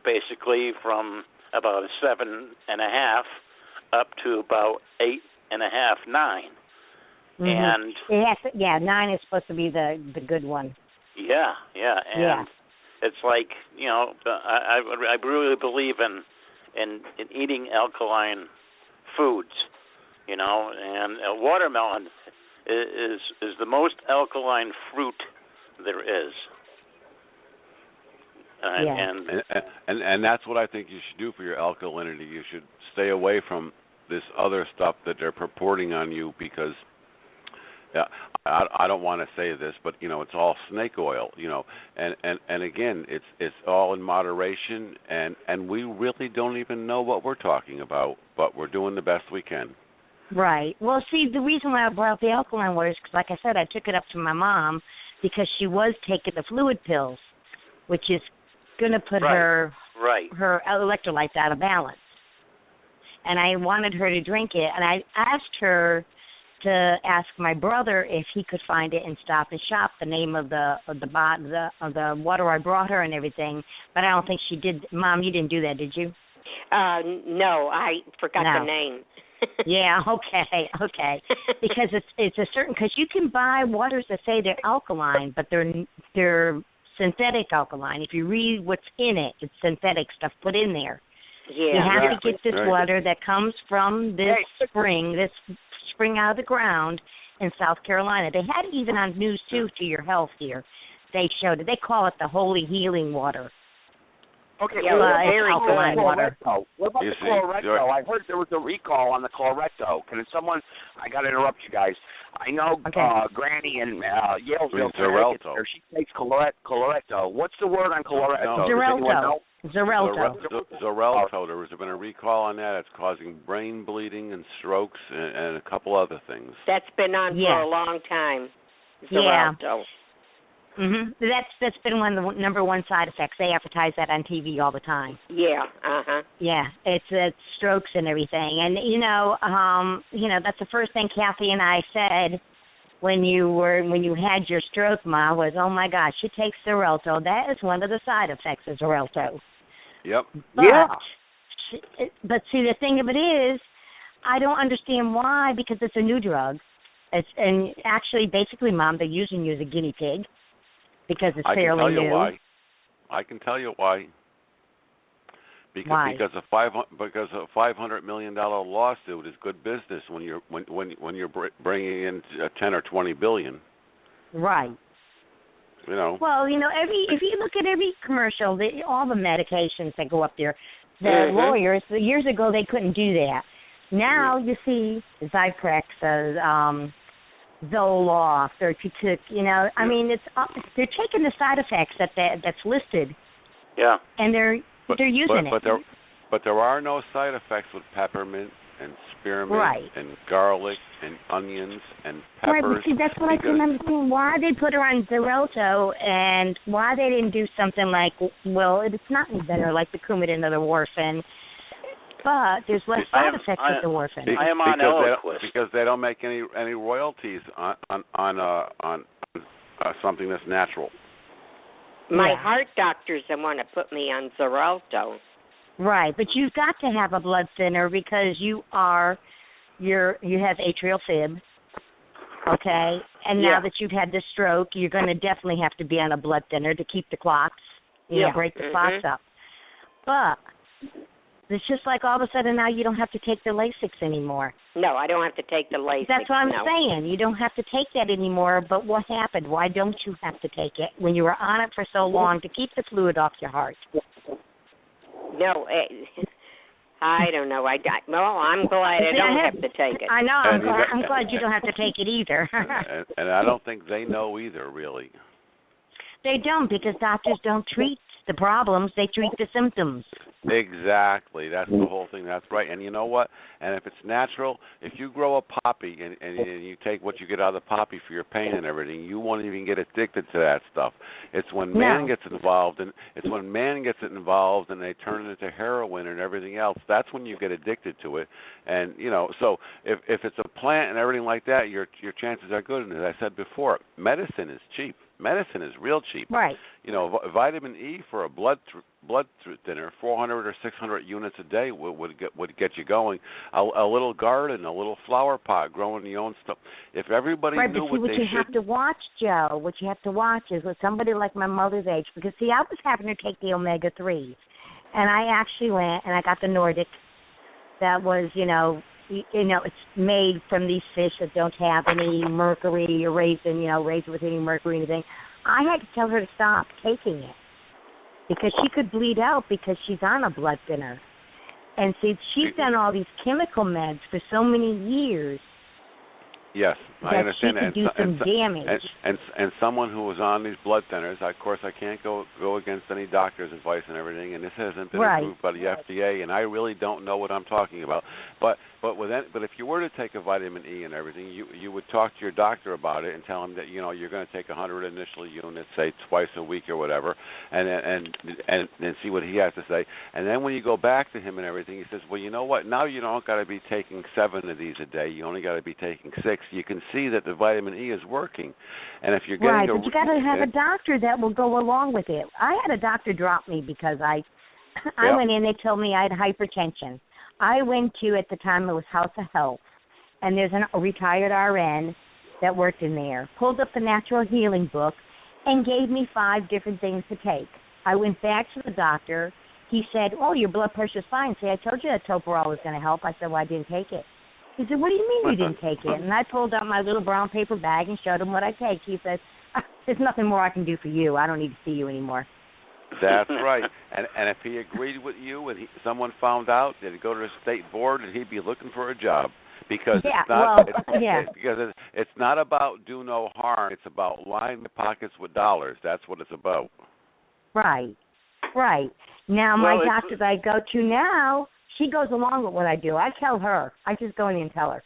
basically from about 7.5 up to about 8.5, 9. And it has 9 is supposed to be the good one. Yeah. It's like, I really believe in eating alkaline foods, and a watermelon is the most alkaline fruit there is. And that's what I think you should do for your alkalinity. You should stay away from this other stuff that they're purporting on you, because I don't want to say this, but it's all snake oil, and again, it's all in moderation, and we really don't even know what we're talking about, but we're doing the best we can. Right. Well, see, the reason why I brought up the alkaline water is because, like I said, I took it up to my mom because she was taking the fluid pills, which is going to put her electrolytes out of balance. And I wanted her to drink it, and I asked her to ask my brother if he could find it in Stop and Shop, the name of the water I brought her and everything, but I don't think she did. Mom, you didn't do that, did you? No, I forgot the name. Yeah, okay. Because it's a certain, because you can buy waters that say they're alkaline, but they're synthetic alkaline. If you read what's in it, it's synthetic stuff put in there. Yeah, you have to get this water that comes from this spring out of the ground in South Carolina. They had it even on news too, to your health here. They showed it. They call it the holy healing water. Okay, very alkaline water. What about the Cloretto? I heard there was a recall on the Cloretto. Can someone? I got to interrupt you guys. I know Granny in Yalesville, she takes Cloretto. What's the word on Cloretto? Xarelto. There's been a recall on that. It's causing brain bleeding and strokes and a couple other things. That's been on for a long time. Xarelto. Mhm. That's been one of the number one side effects. They advertise that on TV all the time. Yeah. Yeah, it's strokes and everything. And that's the first thing Kathy and I said when you had your stroke, Ma, was, oh my gosh, she takes Xarelto. That is one of the side effects of Xarelto. Yep. But see, the thing of it is, I don't understand why, because it's a new drug. And actually, basically, Mom, they're using you as a guinea pig because it's fairly new. I can tell you why. Because a $500 million lawsuit is good business when you're bringing in 10 or 20 billion. Right. Well, if you look at every commercial, all the medications that go up there, the lawyers, years ago, they couldn't do that. Now you see Zyprex, Zoloft, or if you took, I mean, they're taking the side effects that's listed. Yeah. And they're using it. But there are no side effects with peppermint and spearmint and garlic and onions and peppers. Right, but see, that's what I couldn't understand. Why they put her on Xarelto and why they didn't do something like, well, it's not any better, like the Coumadin or the Warfarin, but there's less side effects with the Warfarin. I am on Eliquis. Because they don't make any royalties on something that's natural. My heart doctors want to put me on Xarelto. Right, but you've got to have a blood thinner because you are you have atrial fib, okay? And now that you've had the stroke, you're going to definitely have to be on a blood thinner to keep the clots, break the clots up. But it's just like all of a sudden now you don't have to take the Lasix anymore. No, I don't have to take the Lasix. That's what I'm saying. You don't have to take that anymore. But what happened? Why don't you have to take it when you were on it for so long to keep the fluid off your heart? No, I don't know. I'm glad I don't have to take it. I know. I'm glad you don't have to take it either. and I don't think they know either, really. They don't, because doctors don't treat the problems. They treat the symptoms. Exactly. That's the whole thing. That's right. And you know what? And if it's natural, if you grow a poppy and you take what you get out of the poppy for your pain and everything, you won't even get addicted to that stuff. It's when man gets involved, and they turn it into heroin and everything else. That's when you get addicted to it. And so if it's a plant and everything like that, your chances are good. And as I said before, medicine is cheap. Medicine is real cheap. Right. Vitamin E for a blood thinner, 400 or 600 units a day would get you going. A little garden, a little flower pot, growing your own stuff. If everybody knew what they should. You have to watch, Joe. What you have to watch is with somebody like my mother's age, because see, I was having to take the omega-3s, and I actually went and I got the Nordic. That was, it's made from these fish that don't have any mercury or raised with any mercury or anything. I had to tell her to stop taking it because she could bleed out because she's on a blood thinner. And see, she's done all these chemical meds for so many years. Yes, I understand that. She could do some damage. And someone who was on these blood thinners, of course, I can't go against any doctor's advice and everything, and this hasn't been approved by the FDA, and I really don't know what I'm talking about. But if you were to take a vitamin E and everything, you would talk to your doctor about it and tell him that you're going to take 100 initial units, say twice a week or whatever, and see what he has to say. And then when you go back to him and everything, he says, well, you know what? Now you don't got to be taking 7 of these a day. You only got to be taking 6. You can see that the vitamin E is working. And if you're getting but you got to have a doctor that will go along with it. I had a doctor drop me because I went in. They told me I had hypertension. I went to, at the time, it was House of Health, and there's a retired RN that worked in there, pulled up the Natural Healing book, and gave me 5 different things to take. I went back to the doctor. He said, oh, your blood pressure's fine. See, I told you that Toprol was going to help. I said, well, I didn't take it. He said, what do you mean you didn't take it? And I pulled out my little brown paper bag and showed him what I take. He said, there's nothing more I can do for you. I don't need to see you anymore. That's right. And if he agreed with you and someone found out, that he'd go to the state board and he'd be looking for a job. Because it's not about do no harm. It's about lining the pockets with dollars. That's what it's about. Right. Now, my doctor that I go to now, she goes along with what I do. I tell her. I just go in and tell her.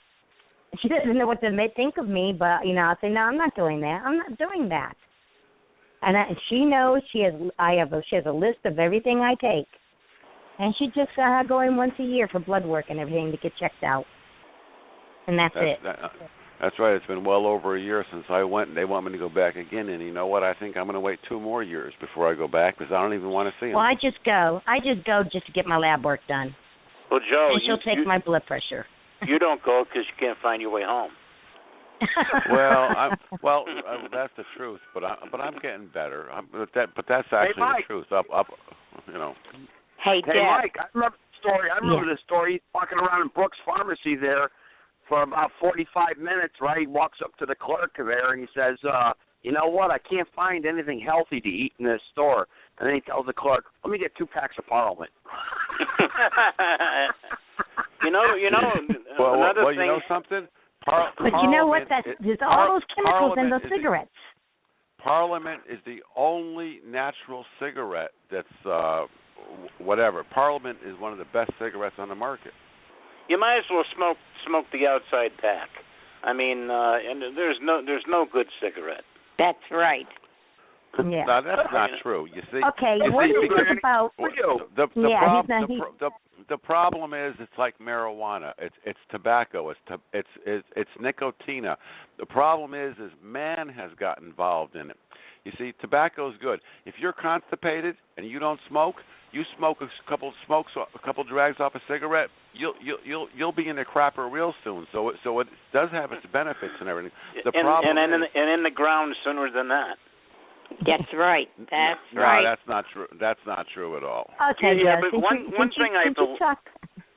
She doesn't know what to think of me, but, I say, no, I'm not doing that. I'm not doing that. And she knows she has a list of everything I take. And she just go in once a year for blood work and everything to get checked out. And that's it. That's right. It's been well over a year since I went, and they want me to go back again. And you know what? I think I'm going to wait 2 more years before I go back because I don't even want to see them. Well, I just go just to get my lab work done. Well, Joe, and she'll take my blood pressure. You don't go because you can't find your way home. Well, that's the truth. But I'm getting better. But that's actually the truth. Hey, Mike, I remember the story. The story. He's walking around in Brooks Pharmacy there for about 45 minutes. Right, he walks up to the clerk there and he says, "You know what? I can't find anything healthy to eat in this store." And then he tells the clerk, "Let me get 2 packs of Parliament." Another thing. You know something? But you know what? There's all those chemicals in those cigarettes. Parliament is the only natural cigarette that's whatever. Parliament is one of the best cigarettes on the market. You might as well smoke the outside pack. I mean, and there's no good cigarette. That's right. Yeah. No, that's not true. You see. Okay. What do you think about? The problem is it's like marijuana. It's tobacco. It's nicotina. The problem is man has got involved in it. You see, tobacco's good. If you're constipated and you don't smoke, you smoke a couple drags off a cigarette, you'll be in the crapper real soon. So it does have its benefits and everything. The problem is, in the ground sooner than that. That's right. That's no, right. that's not true. That's not true at all. Okay, yeah, but one thing I believe.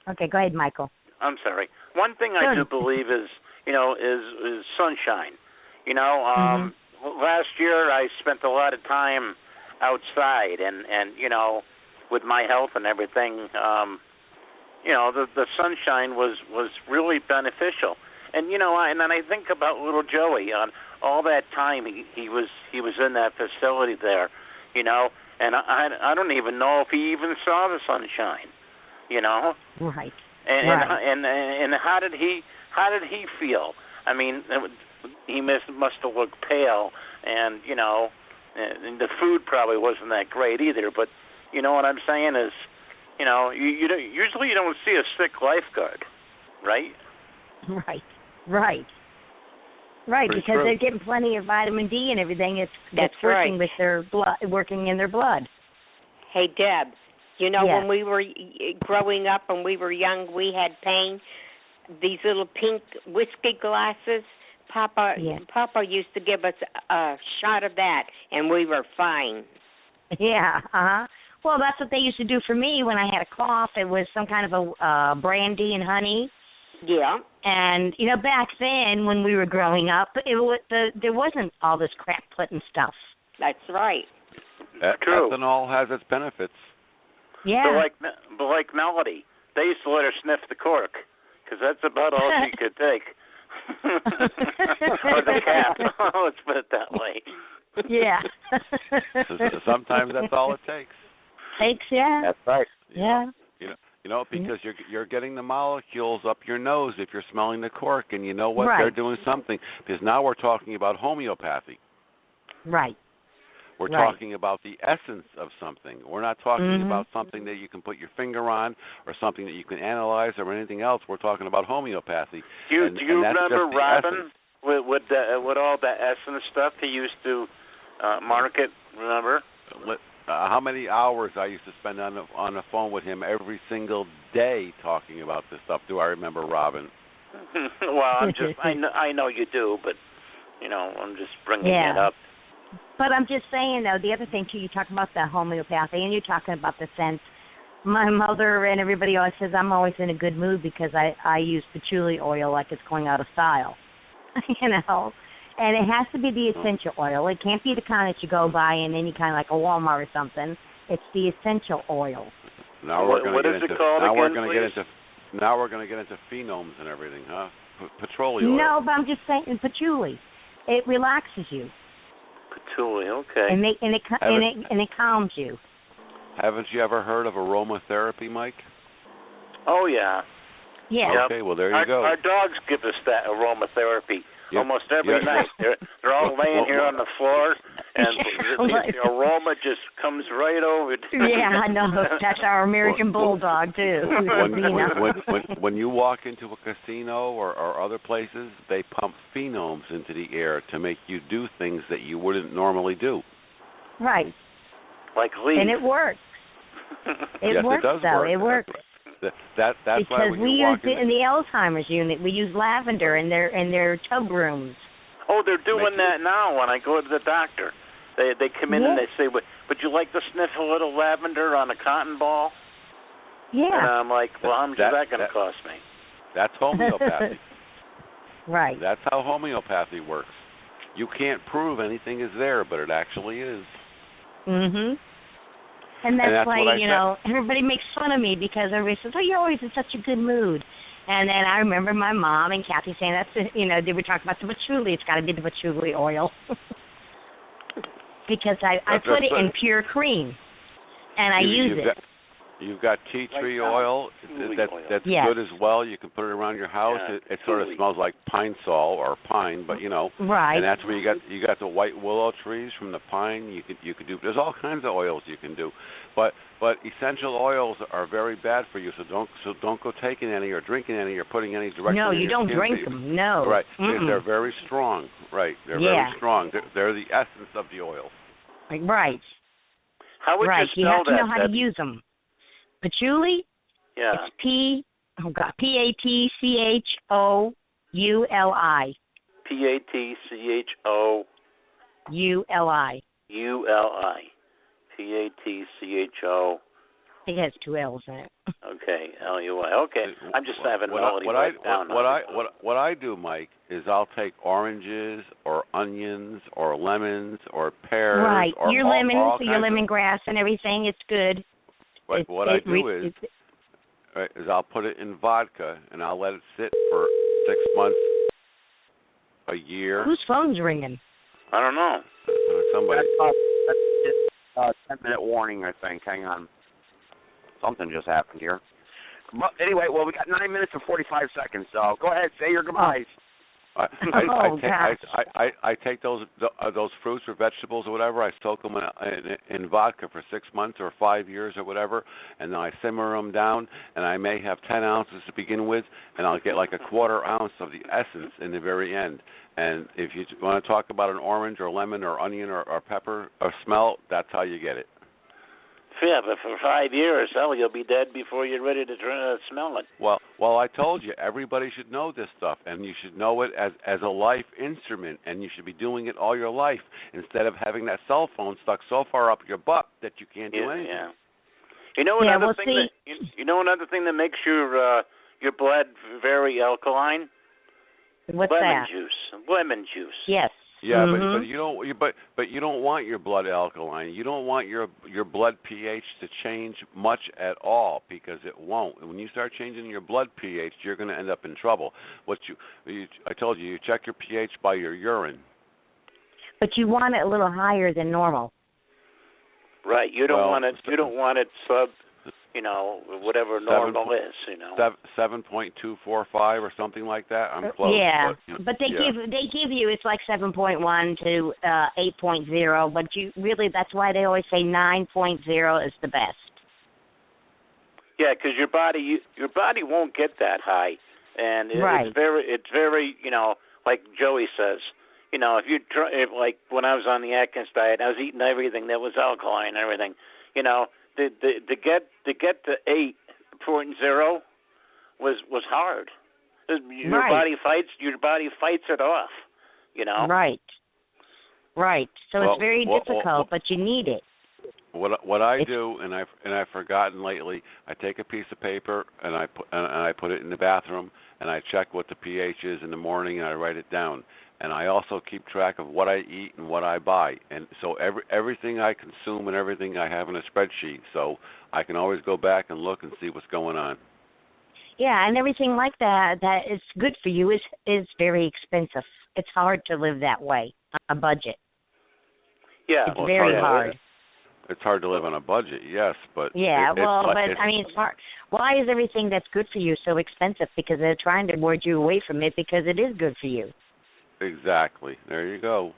Okay, go ahead, Michael. I'm sorry. One thing I do believe is sunshine. Last year I spent a lot of time outside, and with my health and everything, the sunshine was really beneficial. And and then I think about little Joey on all that time he was in that facility there, and I don't even know if he even saw the sunshine, Right. And how did he feel? I mean, he must have looked pale, and and the food probably wasn't that great either. But what I'm saying is, usually you don't see a sick lifeguard, right? Right. Pretty Because true. they're getting plenty of vitamin D and everything. It's working with their blood, working in their blood. Hey, Deb, when we were growing up and we were young, we had pain. These little pink whiskey glasses. Papa used to give us a shot of that, and we were fine. Yeah. Well, that's what they used to do for me when I had a cough. It was some kind of a brandy and honey. Yeah. And back then when we were growing up, there wasn't all this crap put in stuff. That's right. True. Ethanol has its benefits. Yeah. But like Melody, they used to let her sniff the cork because that's about all she could take. Or the cap. Let's put it that way. Yeah. Sometimes that's all it takes. Yeah. That's right. Yeah. Because you're getting the molecules up your nose if you're smelling the cork, and you know what? Right. They're doing something. Because now we're talking about homeopathy. Right. We're talking about the essence of something. We're not talking about something that you can put your finger on or something that you can analyze or anything else. We're talking about homeopathy. Do you remember Robin with all the essence stuff he used to market? Remember? How many hours I used to spend on the phone with him every single day talking about this stuff? Do I remember, Robin? Well, I know you do, but I'm just bringing it up. But I'm just saying, though, the other thing, too, you talk about the homeopathy, and you're talking about the scent. My mother and everybody always says I'm always in a good mood because I use patchouli oil like it's going out of style, And it has to be the essential oil. It can't be the kind that you go buy in any kind of like a Walmart or something. It's the essential oil. Now we're going to get into Now we're going to get into phenoms and everything, huh? Petroleum oil. No, but I'm just saying patchouli. It relaxes you. Patchouli, okay. And it calms you. Haven't you ever heard of aromatherapy, Mike? Oh yeah. Yeah. Okay, well there you go. Our dogs give us that aromatherapy almost every night. They're all laying here on the floor, and the aroma just comes right over. Yeah, I know. That's our American Bulldog too. When you walk into a casino or other places, they pump phenoms into the air to make you do things that you wouldn't normally do. Right. Like leaves. And it works. Yes, works, it does though. work. It works. That's because why when we you walk use it in the Alzheimer's unit. We use lavender in their tub rooms. Oh, they're doing that now when I go to the doctor. They come in and they say, would you like to sniff a little lavender on a cotton ball? Yeah. And I'm like, well, how much is that going to cost me? That's homeopathy. Right. That's how homeopathy works. You can't prove anything is there, but it actually is. Mhm. And that's why, everybody makes fun of me because everybody says, oh, you're always in such a good mood. And then I remember my mom and Kathy saying, they were talking about the patchouli. It's got to be the patchouli oil. Because I put it in pure cream, and I use it. You've got tea tree oil. That's good as well. You can put it around your house. It sort of smells like pine sol or pine, but Right. And that's where you got the white willow trees from the pine. You could do. There's all kinds of oils you can do, but essential oils are very bad for you. So don't go taking any or drinking any or putting any directly. No, in you your don't skin. drink them. No. Right. They're very strong. Right. They're very strong. They're the essence of the oil. Right. How would you spell you have to that? know how to use them. Patchouli? Yeah. It's P-A-T-C-H-O-U-L-I. P-A-T-C-H-O-U-L-I. P-A-T-C-H-O. It has 2 L's in it. Okay, L-U-I. Okay, I'm just having melody down. What I do, Mike, is I'll take oranges or onions or lemons or pears. Right, or your lemons, your lemongrass and everything. It's good. What I do is I'll put it in vodka and I'll let it sit for 6 months, a year. Whose phone's ringing? I don't know. Somebody. That's 10-minute warning, I think. Hang on. Something just happened here. But anyway, we got 9 minutes and 45 seconds, so go ahead, say your goodbyes. I take those fruits or vegetables or whatever. I soak them in vodka for 6 months or 5 years or whatever, and then I simmer them down. And I may have 10 ounces to begin with, and I'll get like a quarter ounce of the essence in the very end. And if you want to talk about an orange or lemon or onion or pepper or smell, that's how you get it. Yeah, but for 5 years, you'll be dead before you're ready to smell it. Well, I told you, everybody should know this stuff, and you should know it as a life instrument, and you should be doing it all your life instead of having that cell phone stuck so far up your butt that you can't do anything. Yeah. Another thing that makes your blood very alkaline. What's lemon that? Lemon juice. Yes. Yeah, but you don't want your blood alkaline. You don't want your blood pH to change much at all, because it won't. When you start changing your blood pH, you're going to end up in trouble. I told you check your pH by your urine. But you want it a little higher than normal. Right. You don't want it. You don't want it sub. Whatever normal is, 7.245 or something like that. I'm close. Yeah, but they give you it's like 7.1 to 8.0, but that's why they always say 9.0 is the best. Yeah, because your body won't get that high, and it's very like Joey says. If you like when I was on the Atkins diet, I was eating everything that was alkaline and everything. To get to 8.0 was hard. Your body fights it off. Right. So it's very difficult, but you need it. What I do, and I've forgotten lately, I take a piece of paper and I put it in the bathroom and I check what the pH is in the morning and I write it down. And I also keep track of what I eat and what I buy. And so everything I consume and everything I have in a spreadsheet. So I can always go back and look and see what's going on. Yeah, and everything like that is good for you is very expensive. It's hard to live that way on a budget. Yeah. It's very hard. It's hard to live on a budget, yes, but... Yeah, it's hard. Why is everything that's good for you so expensive? Because they're trying to ward you away from it because it is good for you. Exactly. There you go.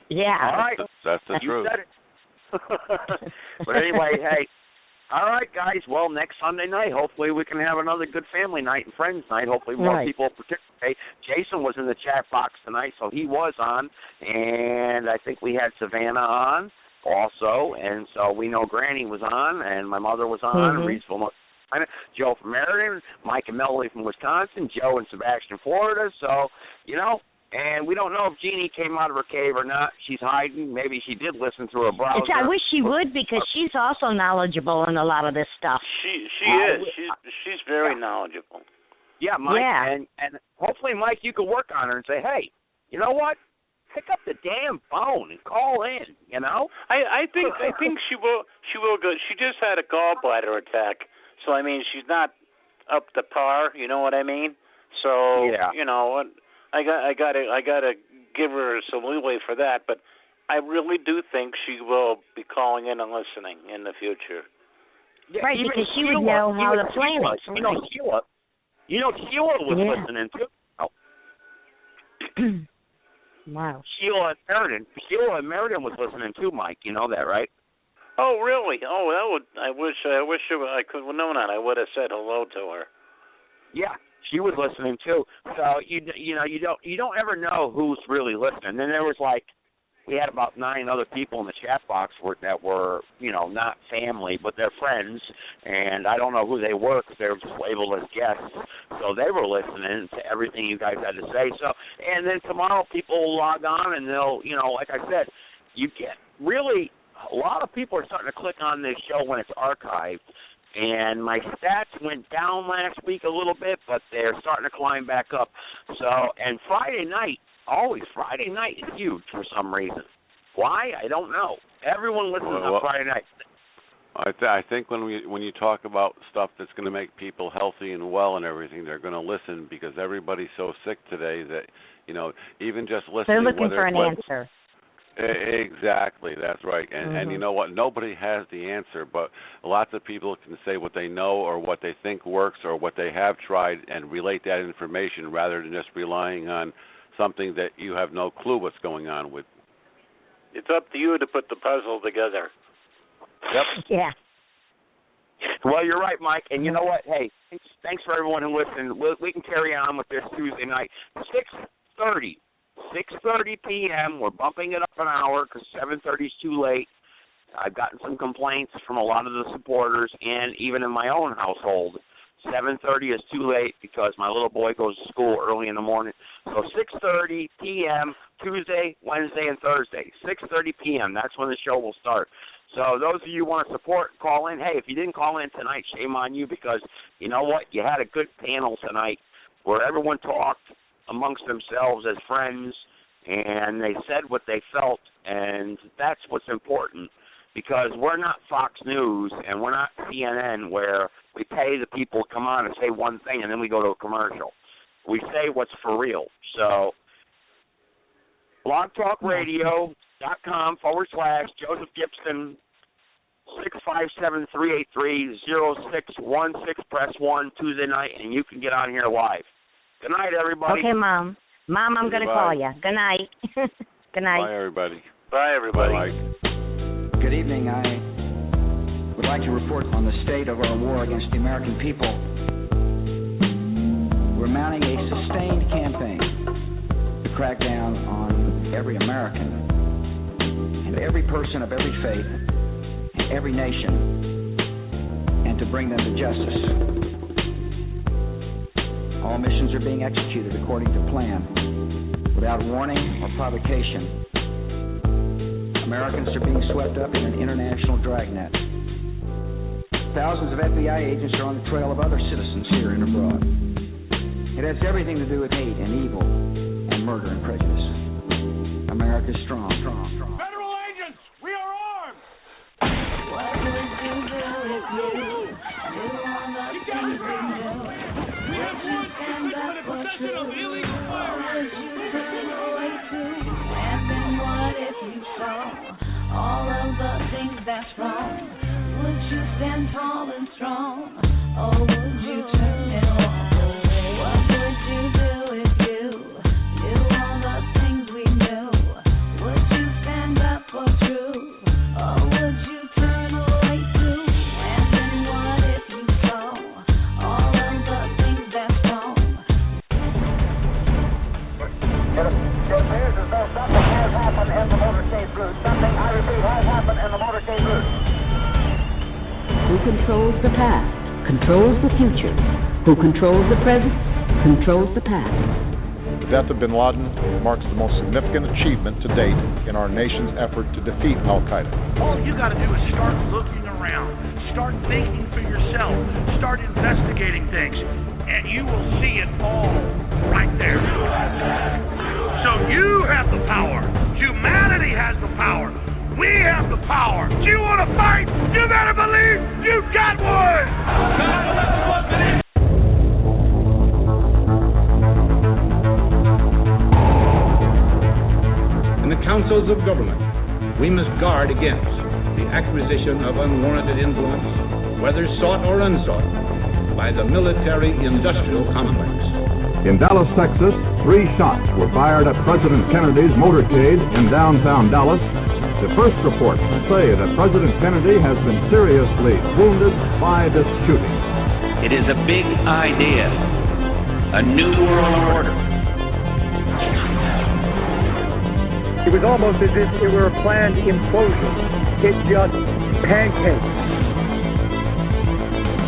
Yeah. All right. That's the truth. You said it. But anyway, hey. All right, guys. Well, next Sunday night, hopefully we can have another good family night and friends night. Hopefully more people participate. Jason was in the chat box tonight, so he was on. And I think we had Savannah on also. And so we know Granny was on, and my mother was on, Reedsville, North Carolina, Joe from Meriden, Mike and Melody from Wisconsin, Joe and Sebastian, Florida. So, and we don't know if Jeannie came out of her cave or not. She's hiding. Maybe she did listen through her browser. I wish she would, because she's also knowledgeable in a lot of this stuff. She is. She's very knowledgeable. Yeah, Mike. Yeah. And hopefully, Mike, you could work on her and say, hey, you know what? Pick up the damn phone and call in. I think she will go. She just had a gallbladder attack, so she's not up to par. You know what I mean? So I gotta give her some leeway for that, but I really do think she will be calling in and listening in the future. Right, even because she Sheila, would know how to plan it. Sheila was listening too. Oh. Wow. Sheila and Meriden was listening too, Mike. You know that, right? Oh, really? Oh, that would. I wish I could have known that. I would have said hello to her. Yeah, she was listening too. So you don't ever know who's really listening. Then there was we had about 9 other people in the chat box that were not family, but they're friends, and I don't know who they were because they were just labeled as guests. So they were listening to everything you guys had to say. So, and then tomorrow people will log on and they'll, like I said, you get really a lot of people are starting to click on this show when it's archived. And my stats went down last week a little bit, but they're starting to climb back up. So, and Friday night is huge for some reason. Why? I don't know. Everyone listens on Friday night. I think when you talk about stuff that's going to make people healthy and well and everything, they're going to listen because everybody's so sick today that, even just listening. They're looking for an answer. Exactly, that's right. And you know what? Nobody has the answer, but lots of people can say what they know or what they think works or what they have tried and relate that information rather than just relying on something that you have no clue what's going on with. It's up to you to put the puzzle together. Yep. Yeah. Well, you're right, Mike. And you know what? Hey, thanks for everyone who listened. We can carry on with this Tuesday night. 6:30 p.m. We're bumping it up an hour because 7:30 is too late. I've gotten some complaints from a lot of the supporters, and even in my own household, 7:30 is too late because my little boy goes to school early in the morning. So 6:30 p.m. Tuesday, Wednesday, and Thursday. 6:30 p.m. That's when the show will start. So those of you who want to support, call in. Hey, if you didn't call in tonight, shame on you because you know what? You had a good panel tonight where everyone talked amongst themselves as friends, and they said what they felt, and that's what's important because we're not Fox News and we're not CNN where we pay the people to come on and say one thing and then we go to a commercial. We say what's for real. So blogtalkradio.com/Joseph Gibson, 657-383-0616, press 1 Tuesday night, and you can get on here live. Good night, everybody. Okay, Mom. Mom, I'm going to call you. Good night. Good night. Bye, everybody. Bye, everybody. Bye. Good evening. I would like to report on the state of our war against the American people. We're mounting a sustained campaign to crack down on every American and every person of every faith and every nation and to bring them to justice. All missions are being executed according to plan, without warning or provocation. Americans are being swept up in an international dragnet. Thousands of FBI agents are on the trail of other citizens here and abroad. It has everything to do with hate and evil and murder and prejudice. America's strong. Federal agents, we are armed! What would you do if you on the things we know? We have one suspicion in possession of illegal firearms. And then what if you saw all of the things that's wrong? Would you stand tall and strong, or would you turn and walk away? What would you do if you knew all the things we knew? Would you stand up for truth, or would you turn away too? And then what if you saw all of the things that's wrong? It appears as though something has happened in the motorcade route. Something, I repeat, has happened in the motorcade route. Who controls the past, controls the future. Who controls the present, controls the past. The death of bin Laden marks the most significant achievement to date in our nation's effort to defeat al-Qaeda. All you got to do is start looking around, start thinking for yourself, start investigating things, and you will see it all right there. So you have the power. Humanity has the power. We have the power. Do you want to fight? You better believe you got one. In the councils of government, we must guard against the acquisition of unwarranted influence, whether sought or unsought, by the military-industrial complex. In Dallas, Texas, 3 shots were fired at President Kennedy's motorcade in downtown Dallas. The first reports say that President Kennedy has been seriously wounded by this shooting. It is a big idea, a new world order. It was almost as if it were a planned implosion. It just pancaked.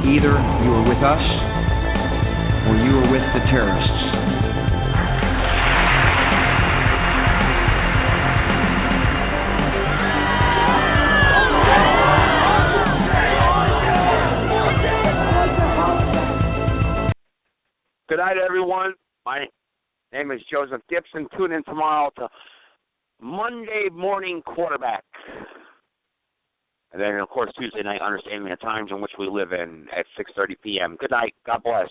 Either you are with us or you are with the terrorists. Good night, everyone. My name is Joseph Gibson. Tune in tomorrow to Monday Morning Quarterback. And then, of course, Tuesday night, understanding the times in which we live in at 6:30 p.m. Good night. God bless.